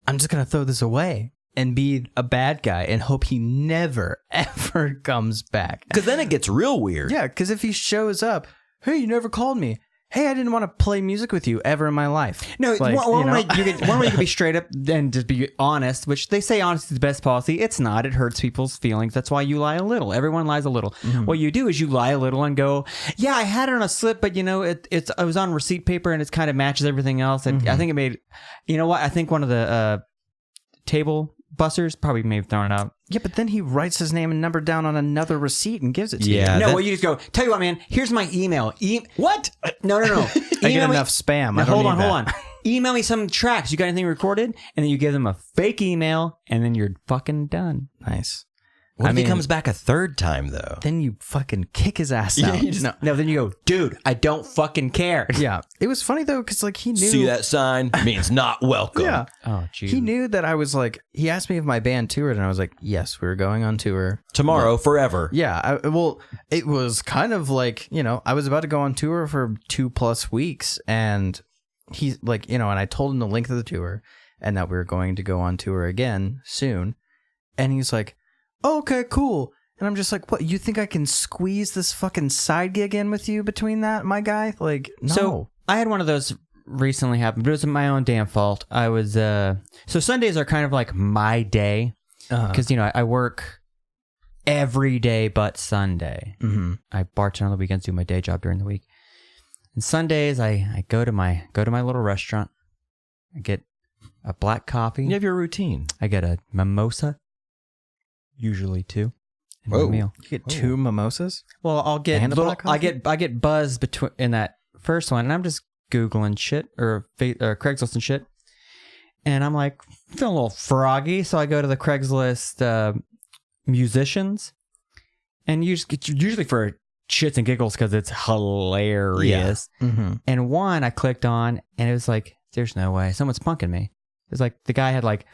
I'm just going to throw this away and be a bad guy and hope he never, ever comes back. Because then it gets real weird. Yeah, because if he shows up, "Hey, you never called me. Hey, I didn't want to play music with you ever in my life." No, Like, one way you can be straight up and just be honest, which they say honesty is the best policy. It's not. It hurts people's feelings. That's why you lie a little. Everyone lies a little. Mm-hmm. What you do is you lie a little and go, "Yeah, I had it on a slip, but it was on receipt paper and it kind of matches everything else." And I think it made, you know what? I think one of the table busters probably may have thrown it out. Yeah, but then he writes his name and number down on another receipt and gives it to Yeah. you. No, well, you just go, "Tell you what, man, here's my email." What? No. I get Email me- enough spam. Now, I don't hold need on. that. Email me some tracks. You got anything recorded? And then you give them a fake email, and then you're fucking done. Nice. What if he mean, comes back a third time, though? then you fucking kick his ass out. No, then you go, "Dude, I don't fucking care." Yeah. It was funny, though, because like he knew. See that sign? Means not welcome. Yeah. Oh, geez. He knew that I was like, he asked me if my band toured, and I was like, yes, we were going on tour. Tomorrow, forever. Yeah. Well, it was kind of like, I was about to go on tour for 2+ weeks, and he's like, and I told him the length of the tour and that we were going to go on tour again soon. And he's like, "Oh, okay, cool." And I'm just like, "What? You think I can squeeze this fucking side gig in with you between that, my guy?" Like, no. So I had one of those recently happen, but it was my own damn fault. I was so Sundays are kind of like my day because I work every day but Sunday. Mm-hmm. I bartend on the weekends, do my day job during the week. And Sundays I go to my little restaurant. I get a black coffee. You have your routine. I get a mimosa, usually 2. In my Whoa. meal. You get 2 mimosas? Well, I'll get And a black coffee? I get buzzed between in that first one, and I'm just Googling shit or Craigslist and shit, and I'm like feeling a little froggy, so I go to the Craigslist musicians, and usually for shits and giggles because it's hilarious. Yeah. Mm-hmm. And one I clicked on, and it was like, there's no way someone's punking me. It was like the guy had like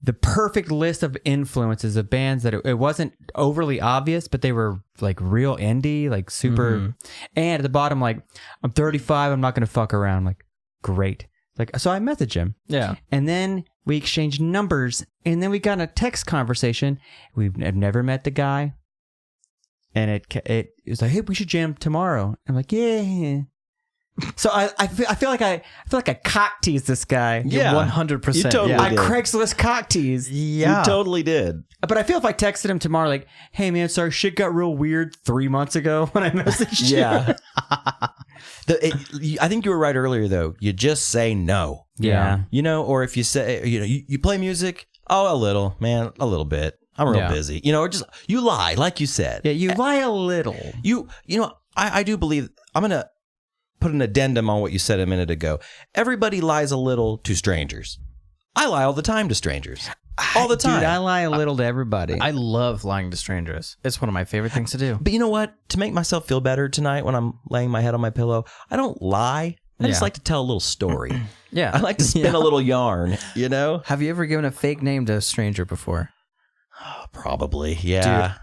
the perfect list of influences of bands that it wasn't overly obvious, but they were like real indie, like super. Mm-hmm. And at the bottom, like, I'm 35, I'm not going to fuck around. I'm like, great. Like, so I messaged him. Yeah. And then we exchanged numbers, and then we got in a text conversation. I've never met the guy. And it was like, hey, we should jam tomorrow. I'm like, yeah. So I feel like I cock teased this guy. Yeah, 100%. You totally I did. Craigslist cock teased. Yeah, you totally did. But I feel if I texted him tomorrow, like, hey man, sorry, shit got real weird 3 months ago when I messaged you. Yeah. I think you were right earlier though. You just say no. Yeah. You know, or if you say, you know, you play music, oh, a little, man, a little bit. I'm real busy. You know, or just you lie, like you said. Yeah, you lie a little. You know, I do believe I'm gonna put an addendum on what you said a minute ago. Everybody lies a little to strangers. I lie all the time to strangers. All the time. Dude, I lie a little to everybody. I love lying to strangers. It's one of my favorite things to do. But you know what? To make myself feel better tonight when I'm laying my head on my pillow, I don't lie. I just like to tell a little story. Yeah. I like to spin a little yarn, you know? Have you ever given a fake name to a stranger before? Probably, yeah.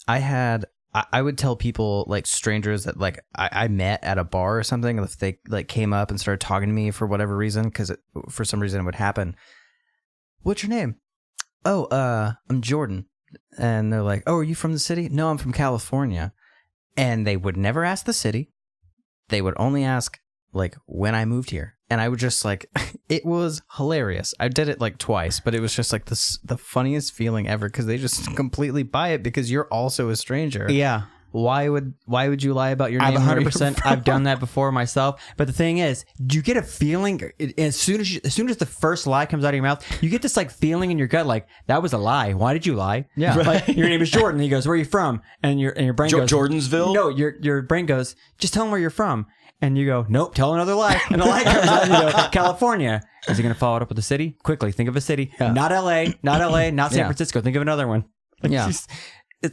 Dude, I would tell people, like, strangers that, like, I met at a bar or something, if they, like, came up and started talking to me for whatever reason, because for some reason it would happen. What's your name? Oh, I'm Jordan. And they're like, oh, are you from the city? No, I'm from California. And they would never ask the city. They would only ask, like, when I moved here. And I would just, like, it was hilarious. I did it, like, twice, but it was just, like, the funniest feeling ever, because they just completely buy it because you're also a stranger. Yeah. Why would you lie about your name? 100%. I've done that before myself. But the thing is, do you get a feeling as soon as the first lie comes out of your mouth, you get this like feeling in your gut, like that was a lie. Why did you lie? Yeah. Like, your name is Jordan. He goes, where are you from? And your brain goes, Jordansville? No, your brain goes, just tell him where you're from. And you go, nope, tell another lie. And the lie comes out and you go, California. Is he going to follow it up with a city? Quickly, think of a city. Yeah. Not LA, not San Francisco. Think of another one. Like, yeah.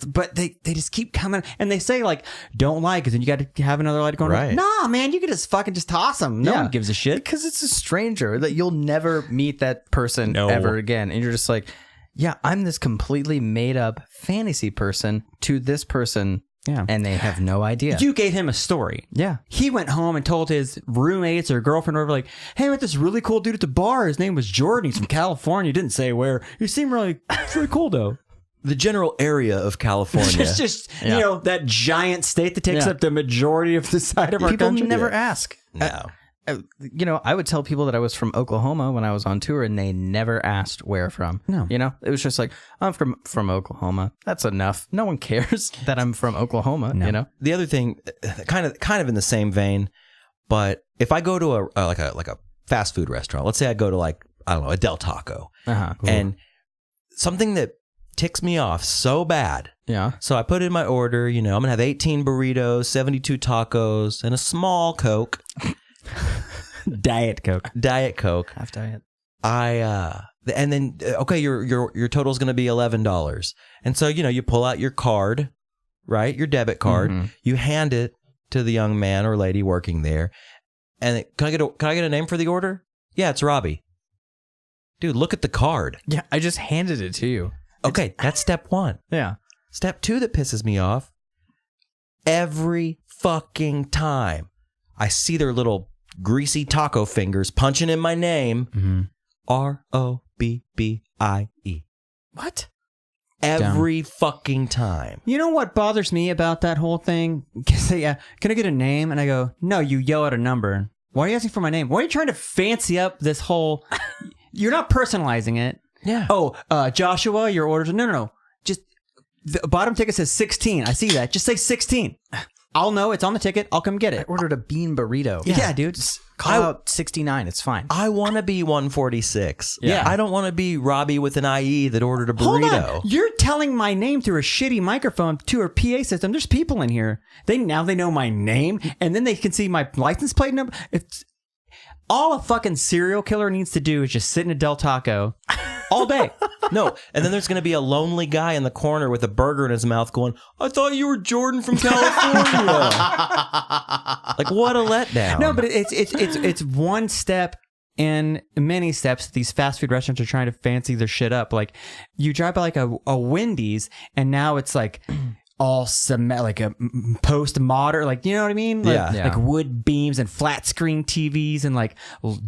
But they just keep coming, and they say, like, don't lie, because then you got to have another lie going. Right. Nah, man, you can just fucking just toss them. No one gives a shit. Because it's a stranger that you'll never meet that person ever again. And you're just like, yeah, I'm this completely made up fantasy person to this person. Yeah. And they have no idea. You gave him a story. Yeah. He went home and told his roommates or girlfriend or whatever, like, hey, I met this really cool dude at the bar. His name was Jordan. He's from California. He didn't say where. He seemed really cool, though. The general area of California. It's just, you know, that giant state that takes up the majority of the side of our country. People never ask. No. You know, I would tell people that I was from Oklahoma when I was on tour, and they never asked where from. No. You know, it was just like, I'm from Oklahoma. That's enough. No one cares that I'm from Oklahoma, you know? The other thing, kind of in the same vein, but if I go to a fast food restaurant, let's say I go to, like, I don't know, a Del Taco, and something that ticks me off so bad. Yeah. So I put in my order, you know, I'm going to have 18 burritos, 72 tacos, and a small Coke. Diet Coke. Half diet. And then, okay, your total is going to be $11. And so, you know, you pull out your card, right? Your debit card. Mm-hmm. You hand it to the young man or lady working there. And can I get a name for the order? Yeah, it's Robbie. Dude, look at the card. Yeah, I just handed it to you. Okay, that's step one. Yeah. Step two that pisses me off. Every fucking time I see their little greasy taco fingers punching in my name, Robie. What? Every fucking time. You know what bothers me about that whole thing? Can I get a name? And I go, no, you yell out a number. Why are you asking for my name? Why are you trying to fancy up this whole... You're not personalizing it. Yeah. Oh, Joshua, your orders. No. Just the bottom ticket says 16. I see that. Just say 16. I'll know. It's on the ticket. I'll come get it. I ordered a bean burrito. Yeah, dude. Just call out 69. It's fine. I want to be 146. Yeah. I don't want to be Robbie with an IE that ordered a burrito. Hold on. You're telling my name through a shitty microphone to a PA system. There's people in here. They know my name, and then they can see my license plate number. It's all a fucking serial killer needs to do is just sit in a Del Taco all day. No, and then there's going to be a lonely guy in the corner with a burger in his mouth going, I thought you were Jordan from California. Like, what a letdown. No, but it's one step in many steps. These fast food restaurants are trying to fancy their shit up. Like, you drive by like a Wendy's, and now it's like all cement, like a postmodern, like, you know what I mean? Like, Yeah. like wood beams and flat screen TVs and like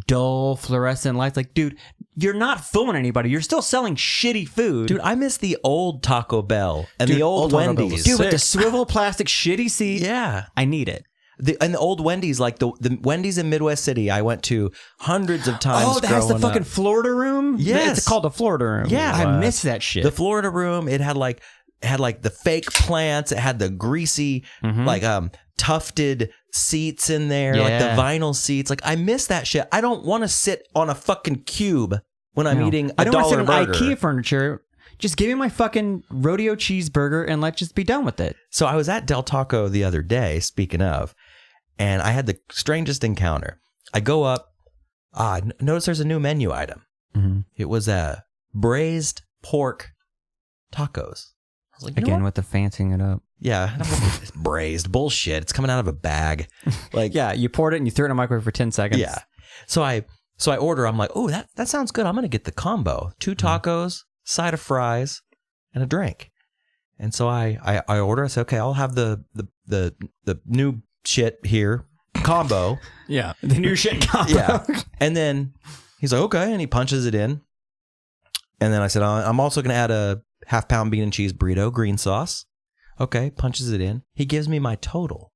dull fluorescent lights. Like, dude, you're not fooling anybody. You're still selling shitty food. Dude, I miss the old Taco Bell and Dude, the old old Taco Bell was Wendy's. Dude, with the swivel plastic shitty seat. Yeah. I need it. And the old Wendy's, like the Wendy's in Midwest City, I went to hundreds of times. Oh, that has the growing fucking up. Florida room? Yes. It's called the Florida room. Yeah. I miss that shit. The Florida room, it had like the fake plants. It had the greasy, like tufted seats in there, like the Yeah. vinyl seats. Like, I miss that shit. I don't want to sit on a fucking cube when I'm No. eating I don't want to $1 sit on burger. IKEA furniture. Just give me my fucking rodeo cheeseburger and let's just be done with it. So I was at Del Taco the other day, speaking of, and I had the strangest encounter. I go up, notice there's a new menu item. Mm-hmm. It was a braised pork tacos. I was like, you know Again, what? with the fancying it up. Yeah, it's braised bullshit. It's coming out of a bag. Like, Yeah, you poured it and you threw it in a microwave for 10 seconds. yeah. So I order. I'm like, oh, that sounds good. I'm gonna get the combo: 2 tacos, side of fries, and a drink. And so I order. I say, okay, I'll have the new shit here combo. Yeah. The new shit combo. Yeah. And then he's like, okay, and he punches it in. And then I said, I'm also gonna add a half-pound bean and cheese burrito, green sauce. Okay, punches it in. He gives me my total.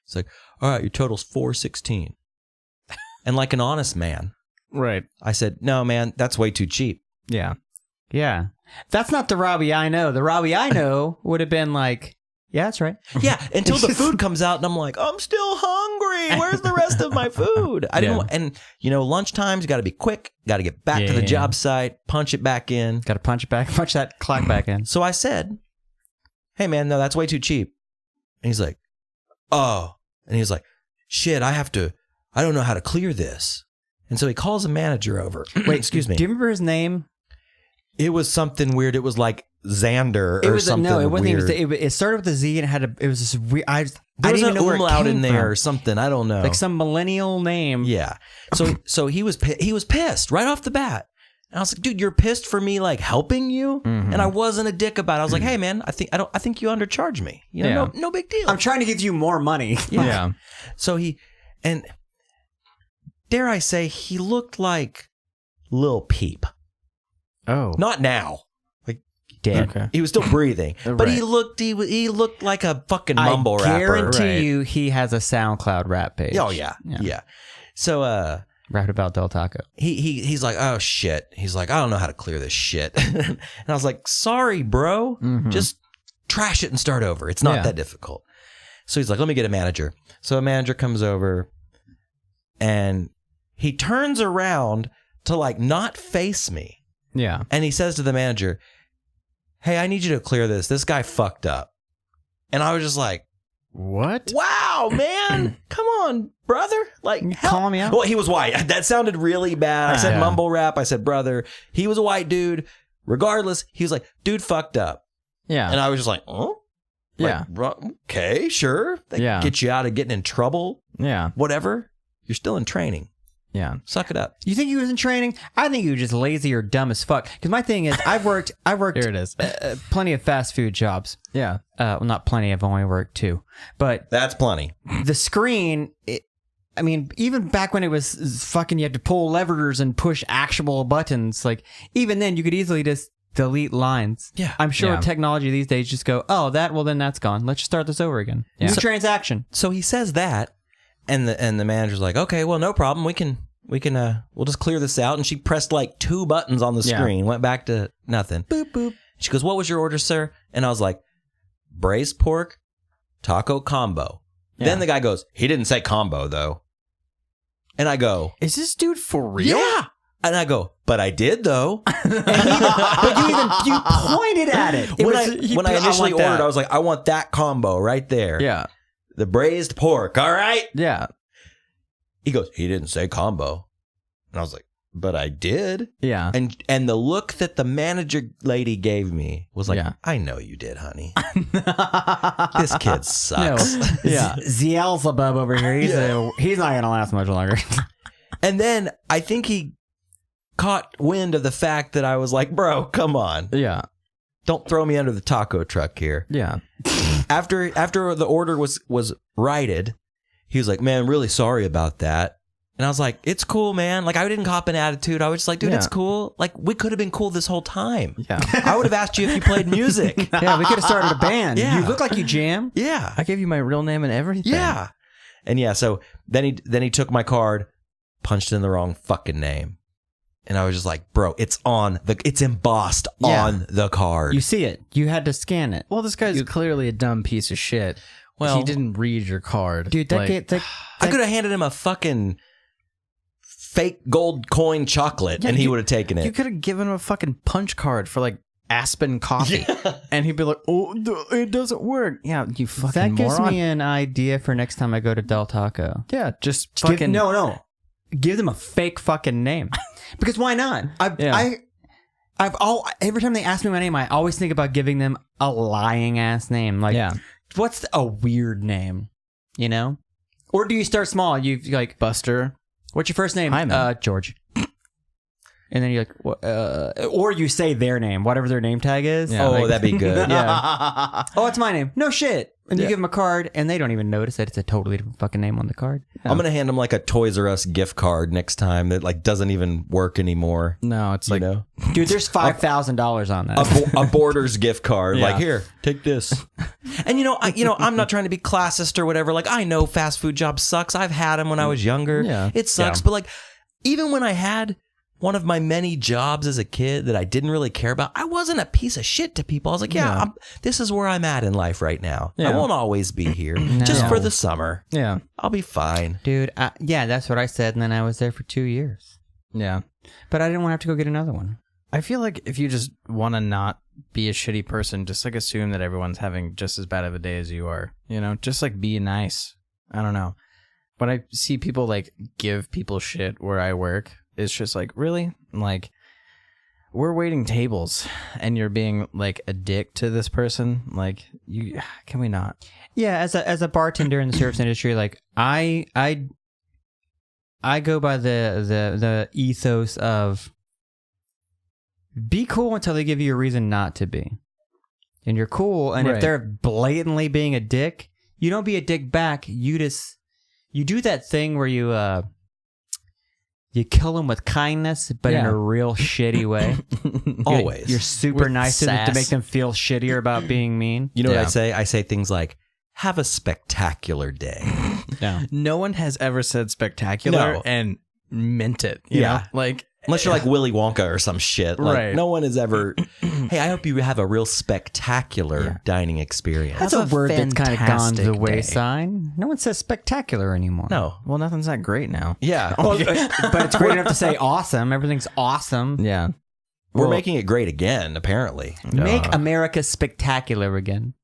He's like, all right, your total's $4.16. And like an honest man, Right. I said, no, man, that's way too cheap. Yeah. Yeah. That's not the Robbie I know. The Robbie I know would have been like, yeah, that's right. Yeah, until the food comes out and I'm like, I'm still hungry. Where's the rest of my food? I didn't. And lunchtimes, you got to be quick. Got to get back to the job site, punch it back in. Got to punch that clock back in. So I said, hey, man, no, that's way too cheap. And he's like, oh. And he's like, shit, I don't know how to clear this. And so he calls a manager over. Wait, excuse me. Do you remember his name? It was something weird. It was like Xander or something no, it wasn't weird. even. It started with a Z and it was this weird. I There didn't was even an know where it umlaut came in there from. or something. I don't know. Like some millennial name. Yeah. So he was pissed right off the bat. And I was like, dude, you're pissed for me like helping you? And I wasn't a dick about it. I was like, hey man, I think you undercharge me. No big deal. I'm trying to give you more money. Yeah. So and dare I say, he looked like Lil Peep. Oh. Not now. Dead. Okay. He was still breathing, but Right. he looked like a fucking mumble I rapper. guarantee Right. you he has a SoundCloud rap page. Oh yeah. So Rap about Del Taco. he's like, oh shit. He's like, I don't know how to clear this shit. And I was like, sorry, bro. Just trash it and start over. It's not that difficult. So he's like, let me get a manager. So a manager comes over and he turns around to like not face me. Yeah. And he says to the manager, hey, I need you to clear this. This guy fucked up. And I was just like, What? wow, man. Come on, brother. Like, Call me out. Well, he was white. That sounded really bad. I said Yeah. mumble rap. I said brother. He was a white dude. Regardless, he was like, dude fucked up. Yeah. And I was just like, oh? Yeah. Okay, sure. They Yeah. get you out of getting in trouble. Yeah. Whatever. You're still in training. Yeah. Suck it up. You think he was in training? I think he was just lazy or dumb as fuck. Because my thing is, I've worked Here it is. plenty of fast food jobs. Yeah. Well, not plenty. I've only worked 2. But That's plenty. the screen, I mean, even back when it was fucking, you had to pull levers and push actual buttons. Like, even then, you could easily just delete lines. Yeah. I'm sure Yeah. technology these days just go, oh, then that's gone. Let's just start this over again. Yeah. New So- transaction. So he says that, and the manager's like, okay, well, no problem. We'll just clear this out. And she pressed like 2 buttons on the Yeah. screen, went back to nothing. Boop, boop. She goes, what was your order, sir? And I was like, braised pork, taco combo. Yeah. Then the guy goes, he didn't say combo though. And I go, Is this dude for real? yeah. And I go, but I did though. But you pointed at it. when I initially want that. ordered, I was like, I want that combo right there. Yeah. The braised pork. All right. Yeah. He goes, he didn't say combo. And I was like, but I did. Yeah. And the look that the manager lady gave me was like, Yeah. I know you did, honey. This kid sucks. No. Yeah. Beelzebub over here. He's not gonna last much longer. And then I think he caught wind of the fact that I was like, bro, come on. Yeah. Don't throw me under the taco truck here. Yeah. After the order was righted, he was like, man, really sorry about that. And I was like, it's cool, man. Like, I didn't cop an attitude. I was just like, dude, it's cool. Like, we could have been cool this whole time. Yeah. I would have asked you if you played music. Yeah, we could have started a band. Yeah. You look like you jam. Yeah. I gave you my real name and everything. Yeah. And yeah, so then he took my card, punched in the wrong fucking name. And I was just like, bro, it's embossed on the card. You see it. You had to scan it. Well, this guy's clearly a dumb piece of shit. Well, he didn't read your card. Dude, I could have handed him a fucking fake gold coin chocolate and he would have taken it. You could have given him a fucking punch card for like Aspen coffee. And he'd be like, oh, it doesn't work. Yeah, you fucking That gives moron. me an idea for next time I go to Del Taco. Yeah, just fucking... No. Give them a fake fucking name. Because why not? Every time they ask me my name, I always think about giving them a lying ass name. Like, what's a weird name? You know? Or do you start small? You like Buster. What's your first name? Hi, man. George. And then you're like, or you say their name, whatever their name tag is. Yeah. Oh, that'd be good. Yeah. Oh, it's my name. No shit. And you give them a card, and they don't even notice that it's a totally different fucking name on the card. I'm going to hand him like a Toys R Us gift card next time that like doesn't even work anymore. No, it's like... know? Dude, there's $5,000 on that. A Borders gift card. Yeah. Like, here, take this. And I'm not trying to be classist or whatever. Like, I know fast food job sucks. I've had them when I was younger. Yeah. It sucks. Yeah. But like, even when I had one of my many jobs as a kid that I didn't really care about, I wasn't a piece of shit to people. I was like, this is where I'm at in life right now. Yeah. I won't always be here. Just for the summer. Yeah. I'll be fine. Dude, that's what I said, and then I was there for 2 years. Yeah. But I didn't want to have to go get another one. I feel like if you just want to not be a shitty person, just like assume that everyone's having just as bad of a day as you are. You know, just like be nice. I don't know. When I see people like give people shit where I work, it's just like, really? Like, we're waiting tables and you're being like a dick to this person. Like, can we not? Yeah, as a bartender in the service industry, like I go by the ethos of be cool until they give you a reason not to be. And you're cool, and if they're blatantly being a dick, you don't be a dick back. You do that thing where you kill them with kindness, but in a real shitty way. Always. You're super With nice to them to sass. make them feel shittier about being mean. You know what I say? I say things like, have a spectacular day. Yeah. No one has ever said spectacular and meant it. You know? Like, Unless you're like Willy Wonka or some shit. Like, Right. no one has ever, hey, I hope you have a real spectacular dining experience. That's a word that's kind of gone to the fantastic day. wayside. No one says spectacular anymore. No. well, nothing's that great now. Yeah. But it's great enough to say awesome. Everything's awesome. Yeah. We're making it great again, apparently. Make America spectacular again.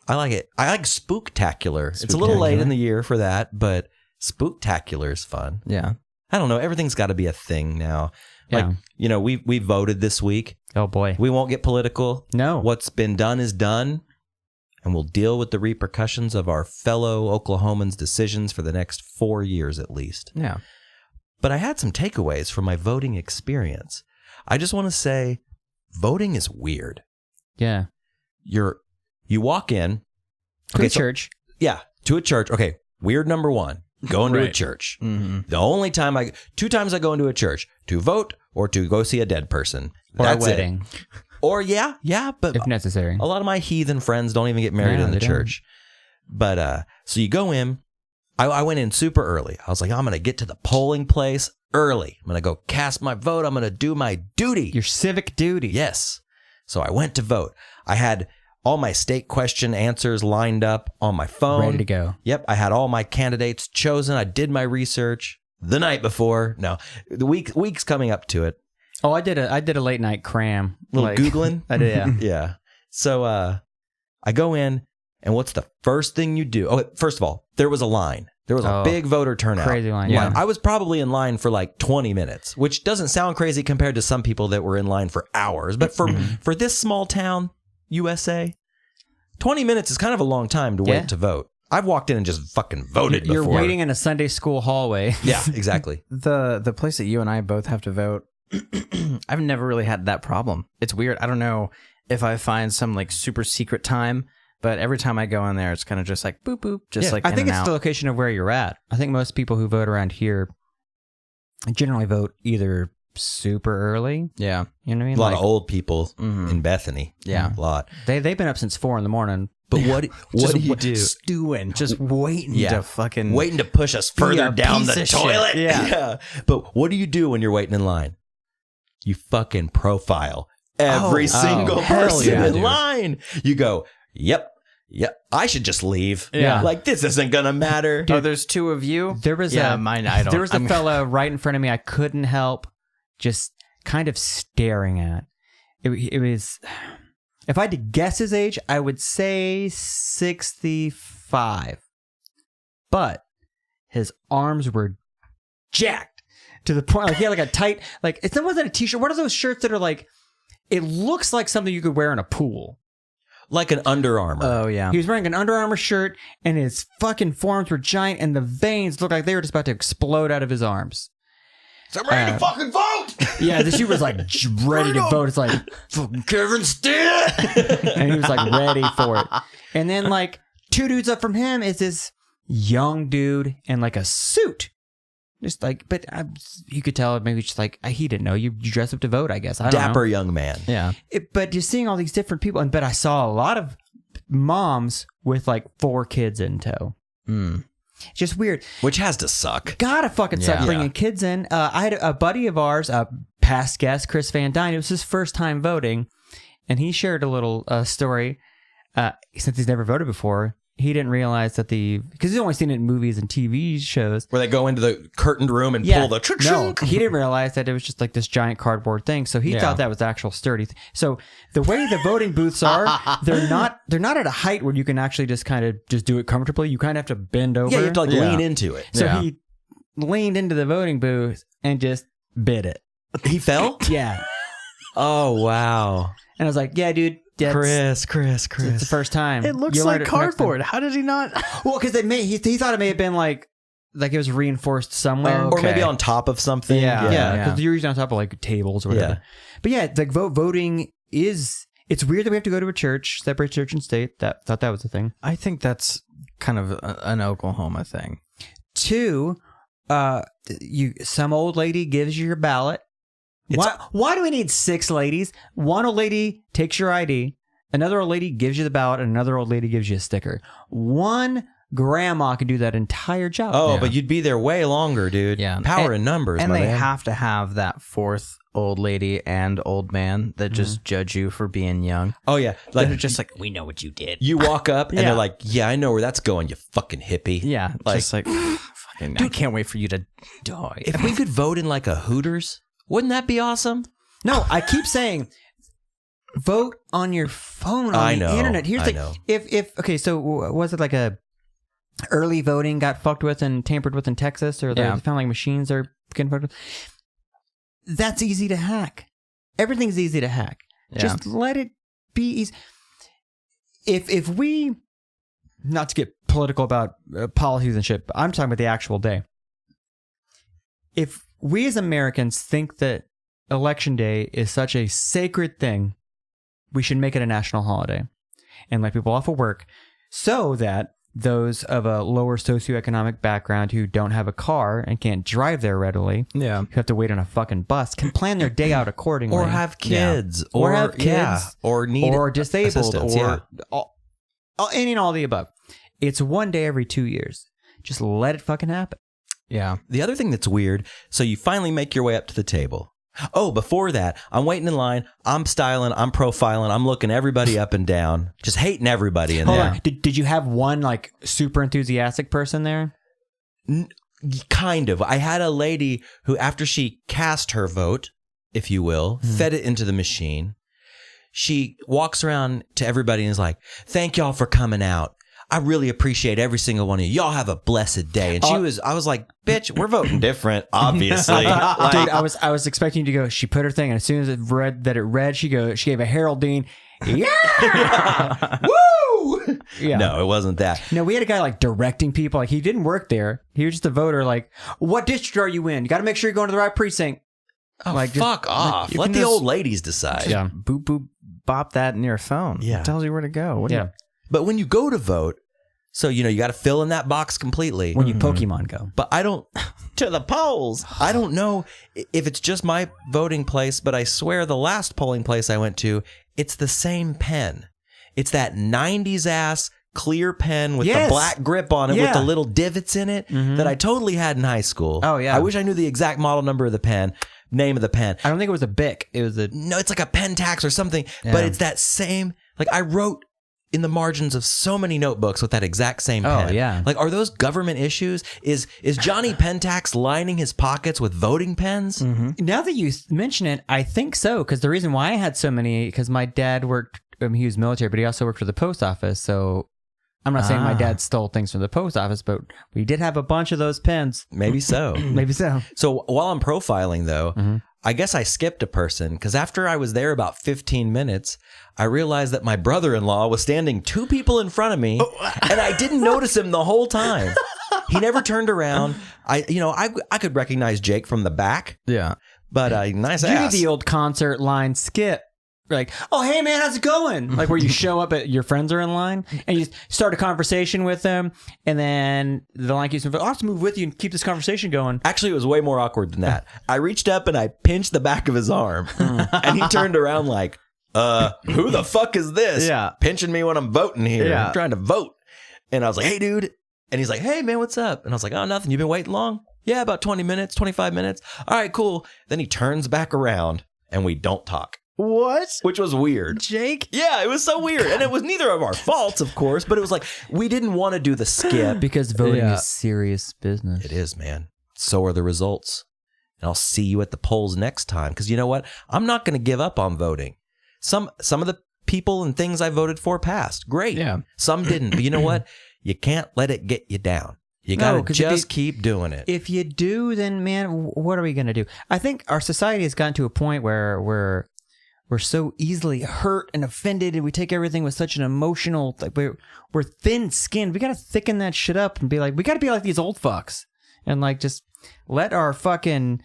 I like it. I like spooktacular. It's a little late in the year for that, but spooktacular is fun. Yeah. I don't know. Everything's got to be a thing now. Like, Yeah. we voted this week. Oh, boy. We won't get political. No. What's been done is done. And we'll deal with the repercussions of our fellow Oklahomans' decisions for the next 4 years at least. Yeah. But I had some takeaways from my voting experience. I just want to say voting is weird. Yeah. You walk in. To church. Yeah, to a church. Okay, weird number one. Going to a Right. church. Mm-hmm. The only time 2 times I go into a church to vote or to go see a dead person. Or That's a wedding, it. Or yeah, but if necessary. a lot of my heathen friends don't even get married Yeah, in the they don't. church. But so you go in. I went in super early. I was like, I'm going to get to the polling place early. I'm going to go cast my vote. I'm going to do my duty. Your civic duty. Yes. So I went to vote. I had all my state question answers lined up on my phone. Ready to go. Yep. I had all my candidates chosen. I did my research the night before. No, the week's coming up to it. Oh, I did a late night cram. Little Googling. I did, yeah. Yeah. So I go in, and what's the first thing you do? Oh, first of all, there was a line. There was a big voter turnout. Crazy line. Yeah. I was probably in line for like 20 minutes, which doesn't sound crazy compared to some people that were in line for hours. But for this small town, USA, 20 minutes is kind of a long time to wait to vote. I've walked in and just fucking voted You're before. waiting in a Sunday school hallway. Yeah, exactly. The place that you and I both have to vote, I've never really had that problem. It's weird. I don't know if I find some like super secret time, but every time I go in there, it's kind of just like boop boop, just like I in think and it's out. the location of where you're at. I think most people who vote around here generally vote either super early. Yeah, You know what I mean? A lot Like, of old people in Bethany. Yeah. A lot. they've been up since 4 a.m. But what do you do? Stewing, just waiting to fucking Waiting to push us further a down piece the of shit. toilet. Yeah. But what do you do when you're waiting in line? You fucking profile every single hell person yeah, in dude. line. You go, yep, I should just leave. Yeah. Like, this isn't going to matter. Oh, there's two of you. There was mine. I don't. There was a fella right in front of me I couldn't help just kind of staring at. It was, if I had to guess his age, I would say 65. But his arms were jacked to the point, like he had like a tight, like it wasn't a t-shirt. What are those shirts that are like, it looks like something you could wear in a pool. Like an Under Armour. Oh yeah. He was wearing an Under Armour shirt and his fucking forearms were giant and the veins looked like they were just about to explode out of his arms. So I'm ready to fucking vote. Yeah, the dude was like ready to vote. It's like, fucking Kevin Stitt. And he was like ready for it. And then like 2 dudes up from him is this young dude in like a suit. Just like, but you could tell maybe just like, he didn't know. You dress up to vote, I guess. I don't know. Dapper young man. Yeah. But you're seeing all these different people. But I saw a lot of moms with like 4 kids in tow. It's just weird. Which has to suck. Gotta fucking suck Yeah. bringing kids in. I had a buddy of ours, a past guest, Chris Van Dyne. It was his first time voting, and he shared a little story. Since he's never voted before, he didn't realize that because he's only seen it in movies and TV shows. Where they go into the curtained room and pull the No, he didn't realize that it was just like this giant cardboard thing. So he thought that was the actual sturdy. So the way the voting booths are, they're not at a height where you can actually just kind of just do it comfortably. You kind of have to bend over. Yeah, you have to like lean into it. So he leaned into the voting booth and just bit it. He fell? Yeah. Oh, wow. And I was like, yeah, dude. Chris. It's the first time. It looks You learned like it next time. cardboard. How did he not? Well, because he thought it may have been like it was reinforced somewhere. Oh, Or maybe Okay. on top of something. Yeah. Yeah, because you're usually on top of like tables or whatever. Yeah. But yeah, like voting is. It's weird that we have to go to a church, separate church and state. Thought that was a thing. I think that's kind of an Oklahoma thing. 2, some old lady gives you your ballot. Why do we need 6 ladies? One old lady takes your ID, another old lady gives you the ballot, and another old lady gives you a sticker. One grandma can do that entire job. Oh, but you'd be there way longer, dude. Yeah. Power in numbers, And my they man. have to have that 4th old lady and old man that just judge you for being young. Oh, yeah. Like, Like, they're just like, we know what you did. you walk up and Yeah. they're like, yeah, I know where that's going, you fucking hippie. Yeah. Like- Just like, fucking, I can't wait for you to die. If we could vote in like a Hooters, wouldn't that be awesome? No, I keep saying vote on your phone on the internet. Here's I the know. if okay, so was it like a early voting got fucked with and tampered with in Texas, or they found like machines are getting fucked with? That's easy to hack. Everything's easy to hack. Yeah. Just let it be easy. If we, not to get political about policies and shit, but I'm talking about the actual day. If we as Americans think that Election Day is such a sacred thing, we should make it a national holiday and let people off of work so that those of a lower socioeconomic background who don't have a car and can't drive there readily, Yeah. who have to wait on a fucking bus, can plan their day out accordingly. Or have kids. Or have kids. Yeah. Or need or disabled, assistance, or any and all the above. It's one day every 2 years. Just let it fucking happen. Yeah. The other thing that's weird, so you finally make your way up to the table. Oh, before that, I'm waiting in line. I'm styling. I'm profiling. I'm looking everybody up and down. Just hating everybody in Hold there. on. Did you have one like super enthusiastic person there? Kind of. I had a lady who, after she cast her vote, if you will, fed it into the machine, she walks around to everybody and is like, thank y'all for coming out. I really appreciate every single one of you. Y'all have a blessed day. And I was like, bitch, we're voting different, obviously. Like, Dude, I was expecting you to go. She put her thing, and as soon as it read, she gave a Heraldine. Yeah, woo! yeah. No, it wasn't that. No, we had a guy like directing people. Like he didn't work there. He was just a voter. Like, what district are you in? You got to make sure you're going to the right precinct. Oh, like, fuck off. you Let can the just- old ladies decide. Yeah. Boop boop bop that in your phone. Yeah. It tells you where to go. What do Yeah. But when you go to vote, so, you got to fill in that box completely. When you Pokemon go. But I don't, to the polls. I don't know if it's just my voting place, but I swear the last polling place I went to, it's the same pen. It's that 90s ass clear pen with Yes. the black grip on it with the little divots in it that I totally had in high school. Oh, yeah. I wish I knew the exact model number of the pen, name of the pen. I don't think it was a Bic. It was a. No, it's like a Pentax or something, Yeah. but it's that same, like I wrote in the margins of so many notebooks with that exact same pen. Oh, yeah. Like, are those government issues? Is Johnny Pentax lining his pockets with voting pens? Now that you mention it, I think so. Because the reason why I had so many, because my dad worked, he was military, but he also worked for the post office. So I'm not saying my dad stole things from the post office, but we did have a bunch of those pens. Maybe so. Maybe so. So while I'm profiling, though, I guess I skipped a person because after I was there about 15 minutes, I realized that my brother-in-law was standing 2 people in front of me, and I didn't notice him the whole time. He never turned around. I could recognize Jake from the back, Yeah. but nice You did ass. the old concert line skip. Like, oh, hey, man, how's it going? Like where you show up at your friends are in line and you start a conversation with them. And then the line keeps moving. I'll have to move with you and keep this conversation going. Actually, it was way more awkward than that. I reached up and I pinched the back of his arm, and he turned around like, who the fuck is this? Yeah. Pinching me when I'm voting here. Yeah. I'm trying to vote. And I was like, hey, dude. And he's like, hey, man, what's up? And I was like, oh, nothing. You been waiting long? Yeah, about 20 minutes, 25 minutes. All right, cool. Then he turns back around and we don't talk, What? which was weird. Jake? Yeah, it was so weird. And it was neither of our faults, of course, but it was like we didn't want to do the skip. Because voting Yeah. is serious business. It is, man. So are the results. And I'll see you at the polls next time. Because you know what? I'm not going to give up on voting. Some of the people and things I voted for passed. Great. Yeah. Some didn't. But you know what? You can't let it get you down. You got to 'cause just keep doing it. If you do, then, man, what are we going to do? I think our society has gotten to a point where we're so easily hurt and offended, and we take everything with such an emotional, like we're thin-skinned. We got to thicken that shit up and be like, we got to be like these old fucks and like just let our fucking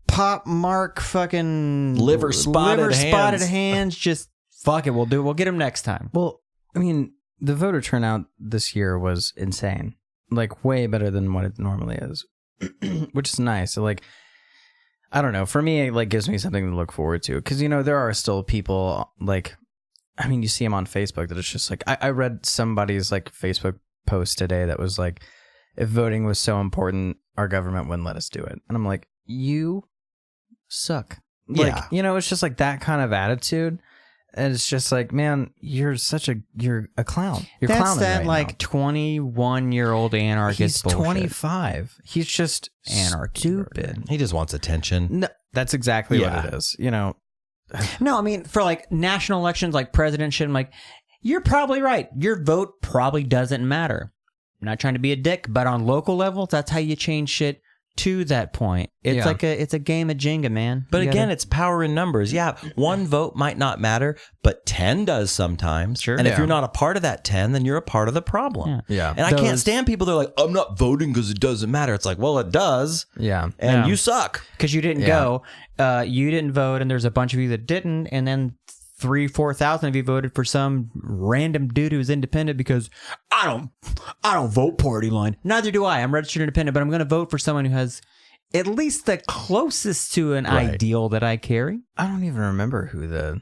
pop mark fucking Liver spotted hands just fuck it. We'll get them next time. Well, I mean, the voter turnout this year was insane. Like, way better than what it normally is, which is nice. So, like, I don't know. For me, it like gives me something to look forward to because there are still people like, I mean, you see them on Facebook that it's just like I read somebody's like Facebook post today that was like, if voting was so important, our government wouldn't let us do it, and I'm like, you suck. Like, Yeah. it's just like that kind of attitude. And it's just like, man, you're a clown. You're That's clowning that right like 21-year-old now. anarchist He's bullshit. 25. He's just Anarchy, stupid. He just wants attention. No, that's exactly Yeah. what it is. No, I mean, for like national elections, like president shit, I'm like, you're probably right. Your vote probably doesn't matter. I'm not trying to be a dick, but on local levels, that's how you change shit to that point. It's Yeah. like it's a game of Jenga, man. But You again, gotta- it's power in numbers. Yeah, one vote might not matter, but 10 does sometimes. Sure. And if Yeah. you're not a part of that 10, then you're a part of the problem. Yeah. And I can't Those- stand people that are like, I'm not voting because it doesn't matter. It's like, well, it does. Yeah. And Yeah. you suck. because you didn't go, you didn't vote, and there's a bunch of you that didn't, and then 3,000-4,000 of you voted for some random dude who's independent because I don't vote party line. Neither do I. I'm registered independent, but I'm going to vote for someone who has at least the closest to an Right. ideal that I carry. I don't even remember who the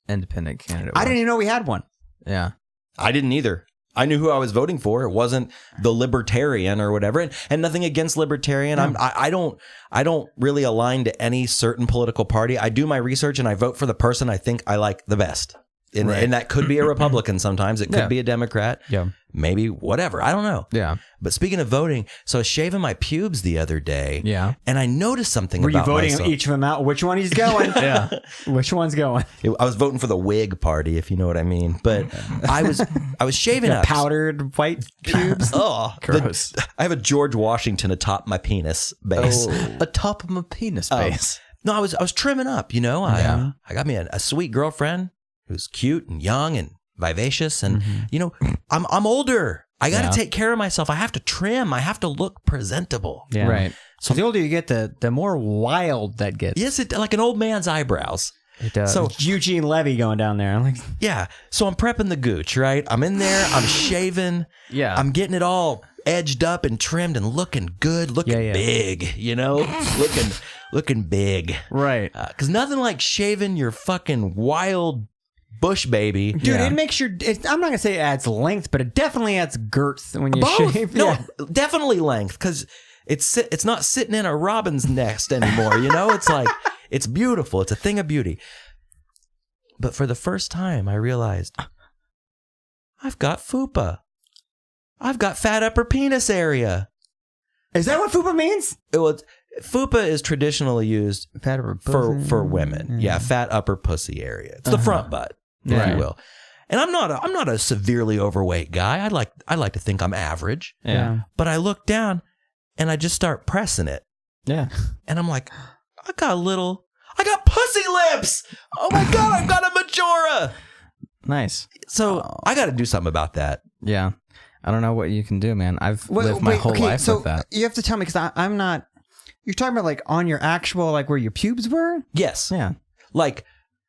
independent candidate was. I didn't even know we had one. Yeah. I didn't either. I knew who I was voting for. It wasn't the libertarian or whatever. And nothing against libertarian. I don't really align to any certain political party. I do my research and I vote for the person I think I like the best. And that could be a Republican sometimes. It could be a Democrat. Yeah. Maybe whatever. I don't know. Yeah. But speaking of voting, so I was shaving my pubes the other day. Yeah. And I noticed something Were you about voting myself. each of them out? Which one he's going? Yeah. Which one's going? I was voting for the Whig party, if you know what I mean. But I was shaving up. Powdered white pubes. Oh, Gross. I have a George Washington atop my penis base. Atop of my penis base. No, I was trimming up, you know. I got me a sweet girlfriend who's cute and young and vivacious, and you know, I'm older. I got to take care of myself. I have to trim. I have to look presentable. Yeah. Right. So the older you get, the more wild that gets. Yes, like an old man's eyebrows. It does. So- It's Eugene Levy going down there. I'm like, Yeah. So I'm prepping the gooch, right? I'm in there. I'm shaving. Yeah. I'm getting it all edged up and trimmed and looking good, looking big, you know, looking big. Right. Because nothing like shaving your fucking wild bush baby. dude, it makes your. I'm not gonna say it adds length, but it definitely adds girth when you Both. shave. No, Yeah. definitely length, because it's not sitting in a robin's nest anymore. You know, it's like it's beautiful. It's a thing of beauty. But for the first time, I realized I've got fupa. I've got fat upper penis area. Is that what fupa means? Fupa is traditionally used for women. Yeah, fat upper pussy area. It's the front butt, if you will. And I'm not a severely overweight guy. I like to think I'm average. Yeah. But I look down and I just start pressing it. Yeah. And I'm like, I got pussy lips. Oh my God, I've got a majora. Nice. So I got to do something about that. Yeah. I don't know what you can do, man. I've lived my whole life with that. You have to tell me, because I'm not. You're talking about like on your actual, like where your pubes were? Yes. Yeah. Like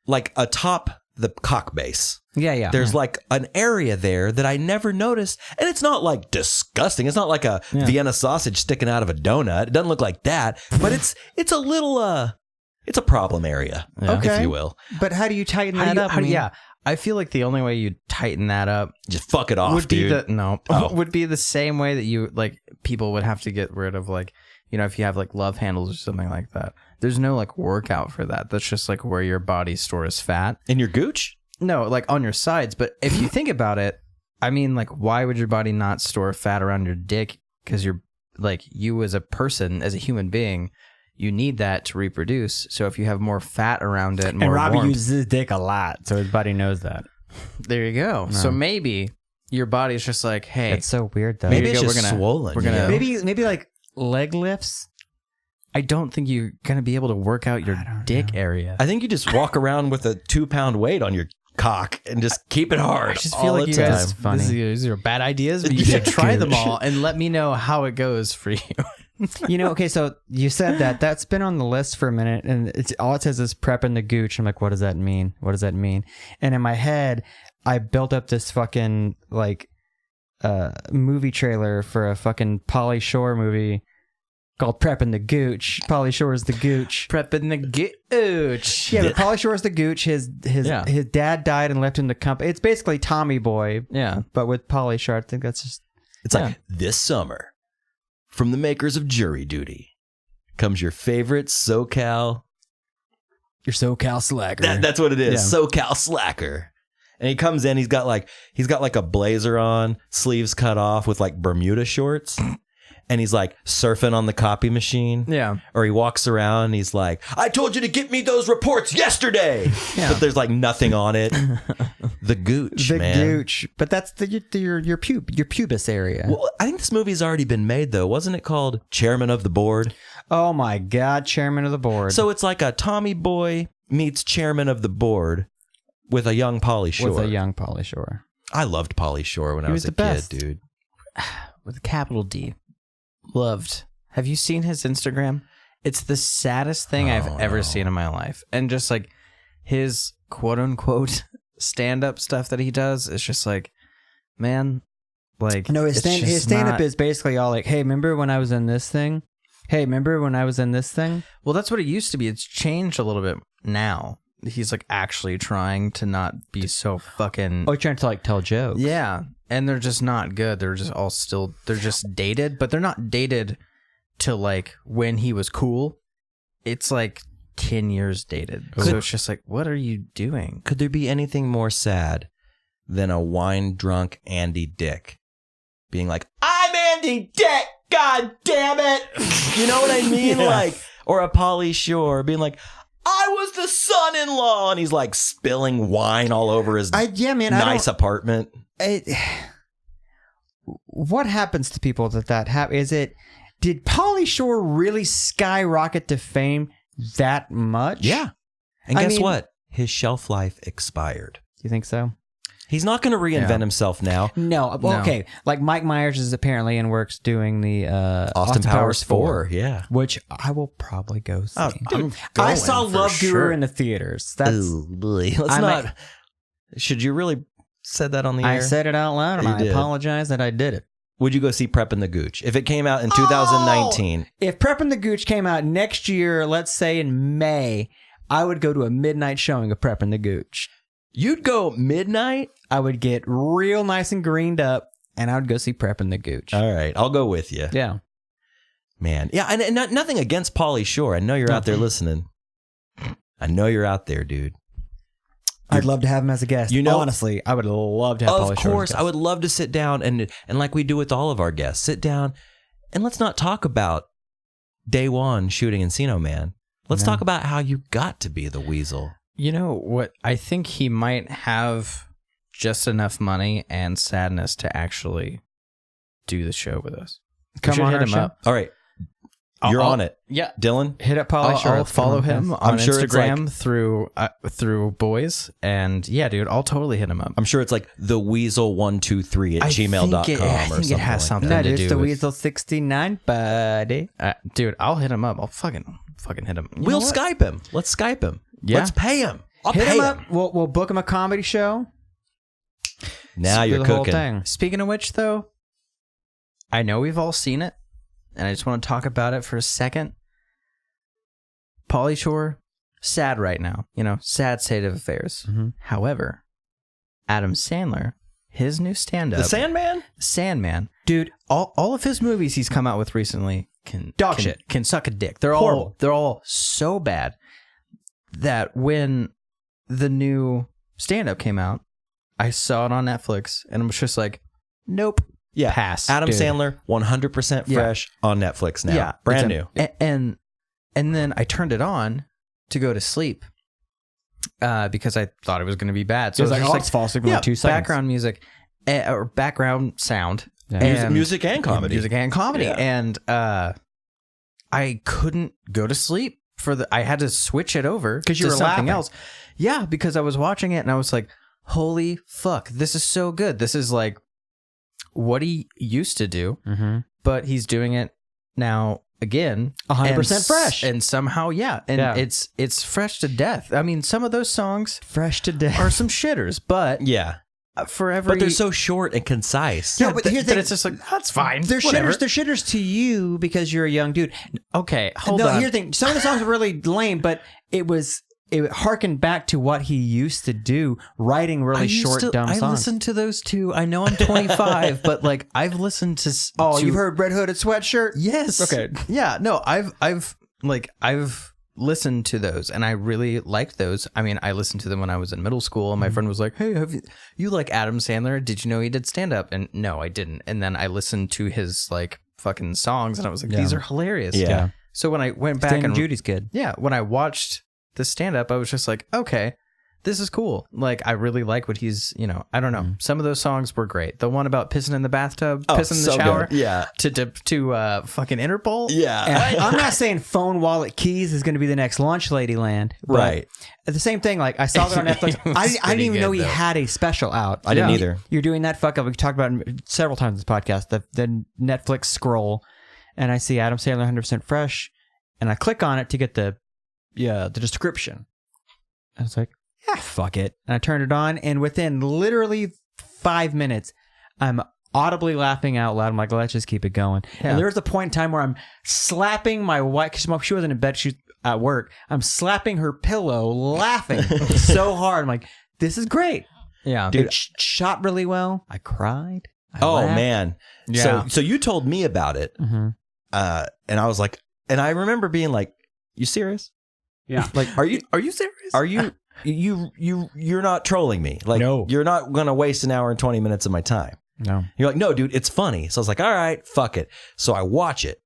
atop the cock base. Yeah. There's like an area there that I never noticed. And it's not like disgusting. It's not like a Vienna sausage sticking out of a donut. It doesn't look like that. But it's a little, it's a problem area, if you will. But how do you tighten that up? I feel like the only way you tighten that up Just fuck it off, would be dude. would be the same way that you like people would have to get rid of, like, you know, if you have like love handles or something like that. There's no like workout for that. That's just like where your body stores fat. In your gooch? No, like on your sides. But if you think about it, I mean, like, why would your body not store fat around your dick? Because you're like, you as a person, as a human being, you need that to reproduce. So if you have more fat around it, more and Robbie warmth, uses his dick a lot, so his body knows that. there you go. So maybe your body's just like, hey, It's so weird though. Maybe Here it's you go, just swollen. we're gonna- you know? maybe like leg lifts. I don't think you're gonna be able to work out your dick area. I think you just walk around with a 2-pound weight on your cock and just keep it hard. I just all feel like the you time. guys, Funny. these are bad ideas, but you should try them all and let me know how it goes for you. You know, okay, so you said that's been on the list for a minute, and it's all it says is prepping the gooch. I'm like, what does that mean? What does that mean? And in my head, I built up this fucking like movie trailer for a fucking Pauly Shore movie called Preppin' the Gooch. Pauly Shore's the Gooch. Prepping the gooch. Yeah, but Pauly Shore's the Gooch. His dad died and left him the company. It's basically Tommy Boy, Yeah. but with Pauly Shore. I think that's just It's like this summer, from the makers of Jury Duty, comes your favorite SoCal. your SoCal slacker. That's what it is. Yeah. SoCal slacker. And he comes in. He's got like a blazer on, sleeves cut off, with like Bermuda shorts. And he's like surfing on the copy machine. Yeah. Or he walks around and he's like, I told you to get me those reports yesterday. Yeah. But there's like nothing on it. The Gooch, the man. Gooch. But that's your pubis area. Well, I think this movie's already been made, though. Wasn't it called Chairman of the Board? Oh my God, Chairman of the Board. So it's like a Tommy Boy meets Chairman of the Board with a young Pauly Shore. with a young Pauly Shore. I loved Pauly Shore when I was was a the best. kid, dude. With a capital D. Loved. Have you seen his Instagram? It's the saddest thing I've ever seen in my life. And just like his quote unquote stand up stuff that he does, it's just like, man, like, No, his it's stand up not- is basically all like, hey, remember when I was in this thing? Hey, remember when I was in this thing? Well, that's what it used to be. It's changed a little bit now. He's like actually trying to not be so fucking. Oh, you're trying to like tell jokes. Yeah. And they're just not good. They're just all still, they're just dated, but they're not dated to like when he was cool. It's like 10 years dated. So it's just like, what are you doing? Could there be anything more sad than a wine-drunk Andy Dick being like, I'm Andy Dick, god damn it! You know what I mean? Yeah. Like, or a Pauly Shore being like, I was the son-in-law, and he's like spilling wine all over his nice apartment. What happens to people that happen? Did Pauly Shore really skyrocket to fame that much? Yeah. And guess what? His shelf life expired. You think so? He's not going to reinvent himself now. No. Okay. Like Mike Myers is apparently in works doing the Austin Powers 4. Yeah. Which I will probably go see. Oh, Dude, I saw Love Guru in the theaters. That's oh, boy. Let's not. Should you really said that on the air? I said it out loud, and I apologize that I did it. Would you go see Preppin' the Gooch if it came out in 2019? If Preppin' the Gooch came out next year, let's say in May, I would go to a midnight showing of Preppin' the Gooch. You'd go midnight? I would get real nice and greened up, and I would go see Preppin' the Gooch. All right, I'll go with you. Yeah. Man. Yeah, and nothing against Pauly Shore. I know you're out there listening. I know you're out there, dude. I'd love to have him as a guest. You know, honestly, I would love to have Pauly Shore as a guest. Of course, I would love to sit down and like we do with all of our guests, sit down and let's not talk about day one shooting Encino Man. Let's talk about how you got to be the Weasel. You know what? I think he might have just enough money and sadness to actually do the show with us. Come on, hit him up. All right. You're on it. Yeah. Dylan? Hit up Pauly Shore. I'll follow him on sure Instagram through boys. And yeah, dude, I'll totally hit him up. I'm sure it's like theweasel123 at gmail.com I think it has something That to is do the with... Weasel 69, buddy. Dude, I'll hit him up. I'll fucking hit him. We'll Skype him. Let's Skype him. Yeah. Let's pay him. I'll Hit pay him up. We'll book him a comedy show. Now you're the whole cooking. thing. Speaking of which, though, I know we've all seen it, and I just want to talk about it for a second. Pauly Shore, sad right now. You know, sad state of affairs. Mm-hmm. However, Adam Sandler, his new stand-up... The Sandman? Sandman. Dude, All of his movies he's come out with recently can suck a dick. They're all so bad that when the new stand-up came out, I saw it on Netflix and I was just like, nope. Yeah. Pass. Adam dude. Sandler, 100% fresh on Netflix now. Yeah. Brand new. And then I turned it on to go to sleep because I thought it was going to be bad. So it was just like fall asleep in like 2 seconds. Background music or background sound. Yeah. Music and comedy. Music and comedy. Yeah. And I couldn't go to sleep I had to switch it over because you to were something laughing. else. Yeah, because I was watching it and I was like, holy fuck, this is so good. This is like what he used to do, but he's doing it now again. 100% fresh. And somehow, it's fresh to death. I mean, some of those songs fresh to death are some shitters, but Yeah. for every... But they're so short and concise. No, but here's the thing. it's just like, that's fine. They're whatever. shitters. They're shitters to you because you're a young dude. Okay, hold no, on. here's the thing. Some of the songs were really lame, but it harkened back to what he used to do, writing really short, dumb songs. I listened to those too. I know I'm 25, but like I've listened to. You've heard Red Hooded Sweatshirt? Yes. Okay. Yeah. No, I've listened to those and I really liked those. I mean, I listened to them when I was in middle school and my friend was like, hey, have you like Adam Sandler? Did you know he did stand up? And no, I didn't. And then I listened to his like fucking songs and I was like, these are hilarious. Yeah. So when I went back and Judy's kid. Yeah. When I watched the stand up, I was just like, okay, this is cool. Like, I really like what he's, I don't know. Some of those songs were great. The one about pissing in the bathtub, pissing in the shower. Good. Yeah. To fucking Interpol. Yeah. And I'm not saying phone, wallet, keys is going to be the next launch Ladyland. But Right. at the same thing, like I saw that on Netflix. I didn't even know he had a special out. I didn't either. You're doing that fuck up. We talked about it several times in this podcast, the Netflix scroll. And I see Adam Sandler 100% fresh. And I click on it to get the description. I was like, yeah, fuck it. And I turned it on, and within literally 5 minutes, I'm audibly laughing out loud. I'm like, let's just keep it going. Yeah. And there was a point in time where I'm slapping my wife, because she wasn't in bed, she's at work. I'm slapping her pillow, laughing so hard. I'm like, this is great. Yeah. Dude, it shot really well. I cried. I Oh, laughed. man. Yeah. So you told me about it. Mm-hmm. And I was like, and I remember being like, you serious? Yeah. Like, Are you serious? are you're not trolling me? Like, No. you're not gonna waste an hour and 20 minutes of my time. No. You're like, no, dude, it's funny. So I was like, all right, fuck it. So I watch it,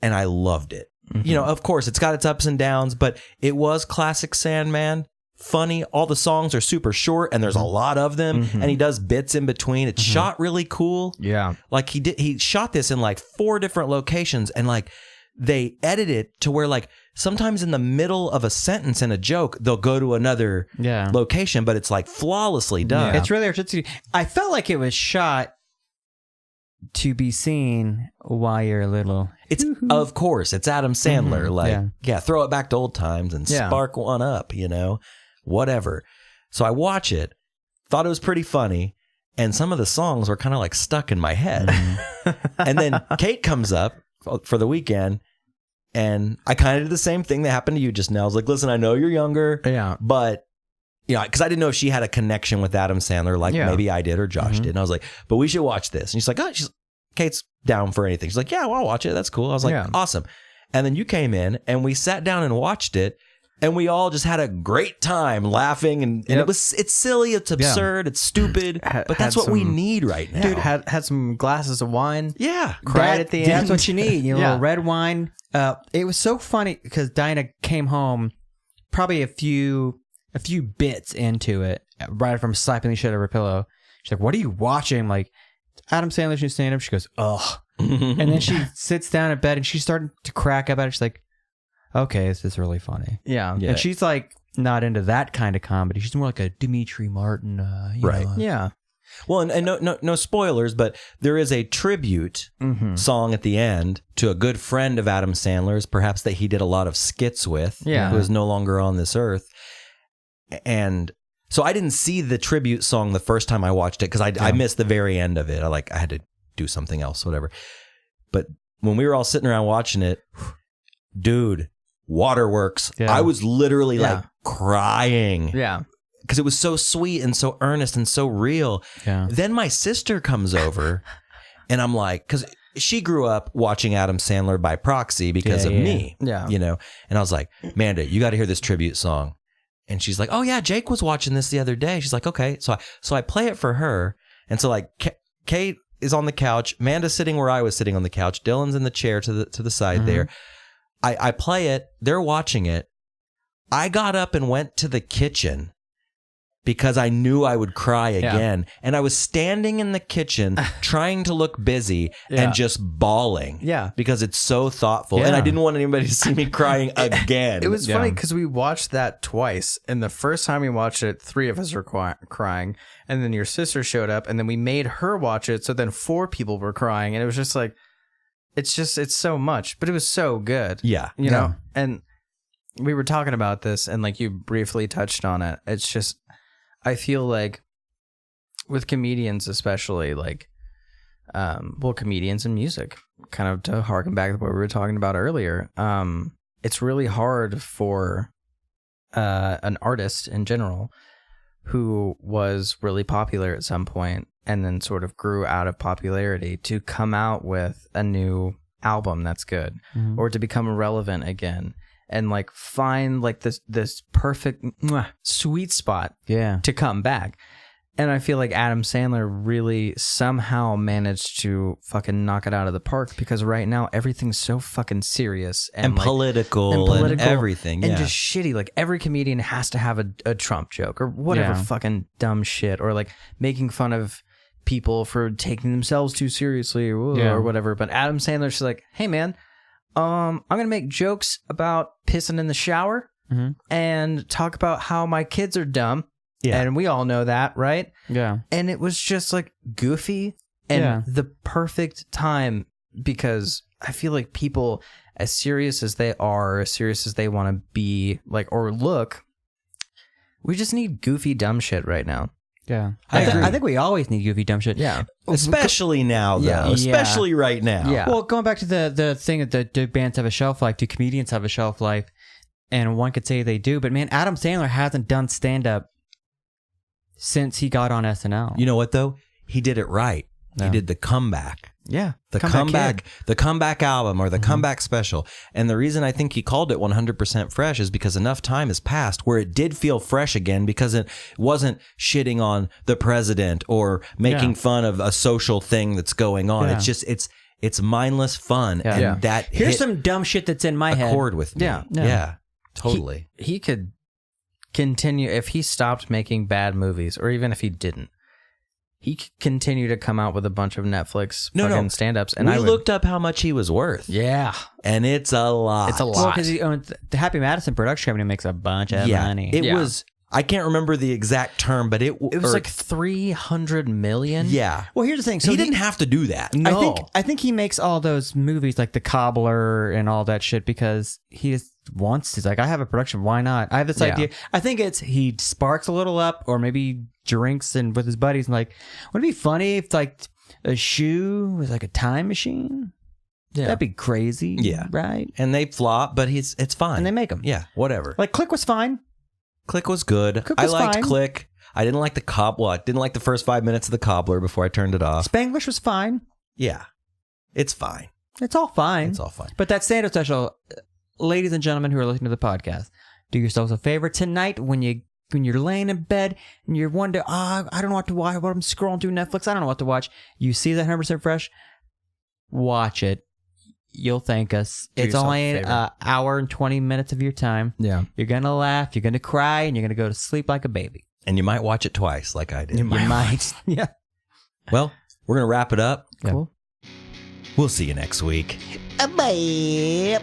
and I loved it. Mm-hmm. You know, of course, it's got its ups and downs, but it was classic Sandman. Funny. All the songs are super short, and there's a lot of them, Mm-hmm. and he does bits in between. It's shot really cool. Yeah. Like he shot this in like 4 different locations, and like they edit it to where like sometimes in the middle of a sentence and a joke, they'll go to another Yeah. location, but it's like flawlessly done. It's really artistic. I felt like it was shot to be seen while you're a little. It's of course it's Adam Sandler. Like Yeah. throw it back to old times and Yeah. spark one up, you know, whatever. So I watch it, thought it was pretty funny, and some of the songs were kind of like stuck in my head. And then Kate comes up for the weekend, and I kind of did the same thing that happened to you just now. I was like, listen, I know you're younger, Yeah. but you know, because I didn't know if she had a connection with Adam Sandler, like Yeah. maybe I did or Josh did. And I was like, but we should watch this. And she's like, Kate's down for anything. She's like, yeah, well, I'll watch it. That's cool. I was like, Yeah. awesome. And then you came in, and we sat down and watched it, and we all just had a great time laughing. And Yep. it's silly, it's absurd, it's stupid, but that's had what we some- need right now. Dude, had some glasses of wine. Yeah. Cried at the end. That's what you need. You know, Yeah. little red wine. It was so funny because Dinah came home probably a few bits into it, right from slapping the shit out of her pillow. She's like, "What are you watching?" I'm like, Adam Sandler's new stand-up. She goes, "Ugh," and then she sits down in bed and she's starting to crack up at it. She's like, "Okay, this is really funny." Yeah. Yeah. And she's like not into that kind of comedy. She's more like a Dimitri Martin, Right. Yeah. Well, and no spoilers, but there is a tribute song at the end to a good friend of Adam Sandler's, perhaps that he did a lot of skits with, Yeah. who is no longer on this earth. And so I didn't see the tribute song the first time I watched it because I missed the very end of it. I had to do something else, whatever. But when we were all sitting around watching it, dude, waterworks. Yeah. I was literally Yeah. like crying. Yeah. Because it was so sweet and so earnest and so real. Yeah. Then my sister comes over, and I'm like, because she grew up watching Adam Sandler by proxy because of me. Yeah. You know? And I was like, Amanda, you got to hear this tribute song. And she's like, oh, yeah, Jake was watching this the other day. She's like, okay. So I play it for her. And so like Kate is on the couch. Amanda's sitting where I was sitting on the couch. Dylan's in the chair to the side there. I play it. They're watching it. I got up and went to the kitchen because I knew I would cry again. And I was standing in the kitchen trying to look busy and just bawling. Yeah. Because it's so thoughtful. And I didn't want anybody to see me crying again. It was funny because we watched that twice. And the first time we watched it, 3 of us were crying. And then your sister showed up, and then we made her watch it. So then 4 people were crying. And it was just like, it's so much. But it was so good. Yeah. You know? And we were talking about this, and like you briefly touched on it. It's just, I feel like with comedians, especially like, comedians and music, kind of to harken back to what we were talking about earlier. It's really hard for an artist in general who was really popular at some point and then sort of grew out of popularity to come out with a new album that's good or to become relevant again and like find like this perfect sweet spot to come back. And I feel like Adam Sandler really somehow managed to fucking knock it out of the park because right now everything's so fucking serious and like, political and everything. and just shitty. Like every comedian has to have a Trump joke or whatever fucking dumb shit or like making fun of people for taking themselves too seriously or whatever. But Adam Sandler's just like, hey man, I'm gonna make jokes about pissing in the shower and talk about how my kids are dumb. Yeah. And we all know that, right? Yeah. And it was just like goofy and the perfect time because I feel like people, as serious as they are, as serious as they want to be, like, or look, we just need goofy, dumb shit right now. Yeah. I think we always need goofy, dumb shit. Yeah. Especially now, though. Yeah. Especially right now. Yeah. Well, going back to the thing that do bands have a shelf life, do comedians have a shelf life? And one could say they do, but man, Adam Sandler hasn't done stand-up since he got on SNL. You know what, though? He did it right. Yeah. He did the comeback. Yeah. The comeback album or the comeback special. And the reason I think he called it 100% fresh is because enough time has passed where it did feel fresh again, because it wasn't shitting on the president or making fun of a social thing that's going on. Yeah. It's just, it's mindless fun. Yeah. And Yeah. that Here's hit some dumb shit that's in my a head. chord with me. Yeah. Yeah. Totally. He could continue if he stopped making bad movies, or even if he didn't. He could continue to come out with a bunch of Netflix fucking stand-ups. And we looked up how much he was worth. Yeah. And it's a lot. It's a Well, lot. because he owns the Happy Madison production company, makes a bunch of money. It Yeah. was, I can't remember the exact term, but it It was like 300 million. yeah. Well, here's the thing. So he didn't have to do that. No. I think he makes all those movies like The Cobbler and all that shit because he just wants. He's like, I have a production. Why not? I have this Yeah. idea. I think it's he sparks a little up, or maybe drinks and with his buddies and like, wouldn't it be funny if like a shoe was like a time machine? Yeah. That'd be crazy. Yeah. Right. And they flop, but it's fine. And they make them. Yeah, whatever. Like Click was fine. Click was good. Click I was liked fine. Click. I didn't like I didn't like the first 5 minutes of the Cobbler before I turned it off. Spanglish was fine. Yeah. It's fine. It's all fine. It's all fine. But that stand-up special, ladies and gentlemen who are listening to the podcast, do yourselves a favor tonight when you're laying in bed and you're wondering, I don't know what to watch. I'm scrolling through Netflix. I don't know what to watch. You see that 100% fresh, watch it. You'll thank us. Do It's yourself only a an favor. hour and 20 minutes of your time. Yeah. You're going to laugh. You're going to cry. And you're going to go to sleep like a baby. And you might watch it twice like I did. You might. Yeah. Well, we're going to wrap it up. Yeah. Cool. We'll see you next week. Bye.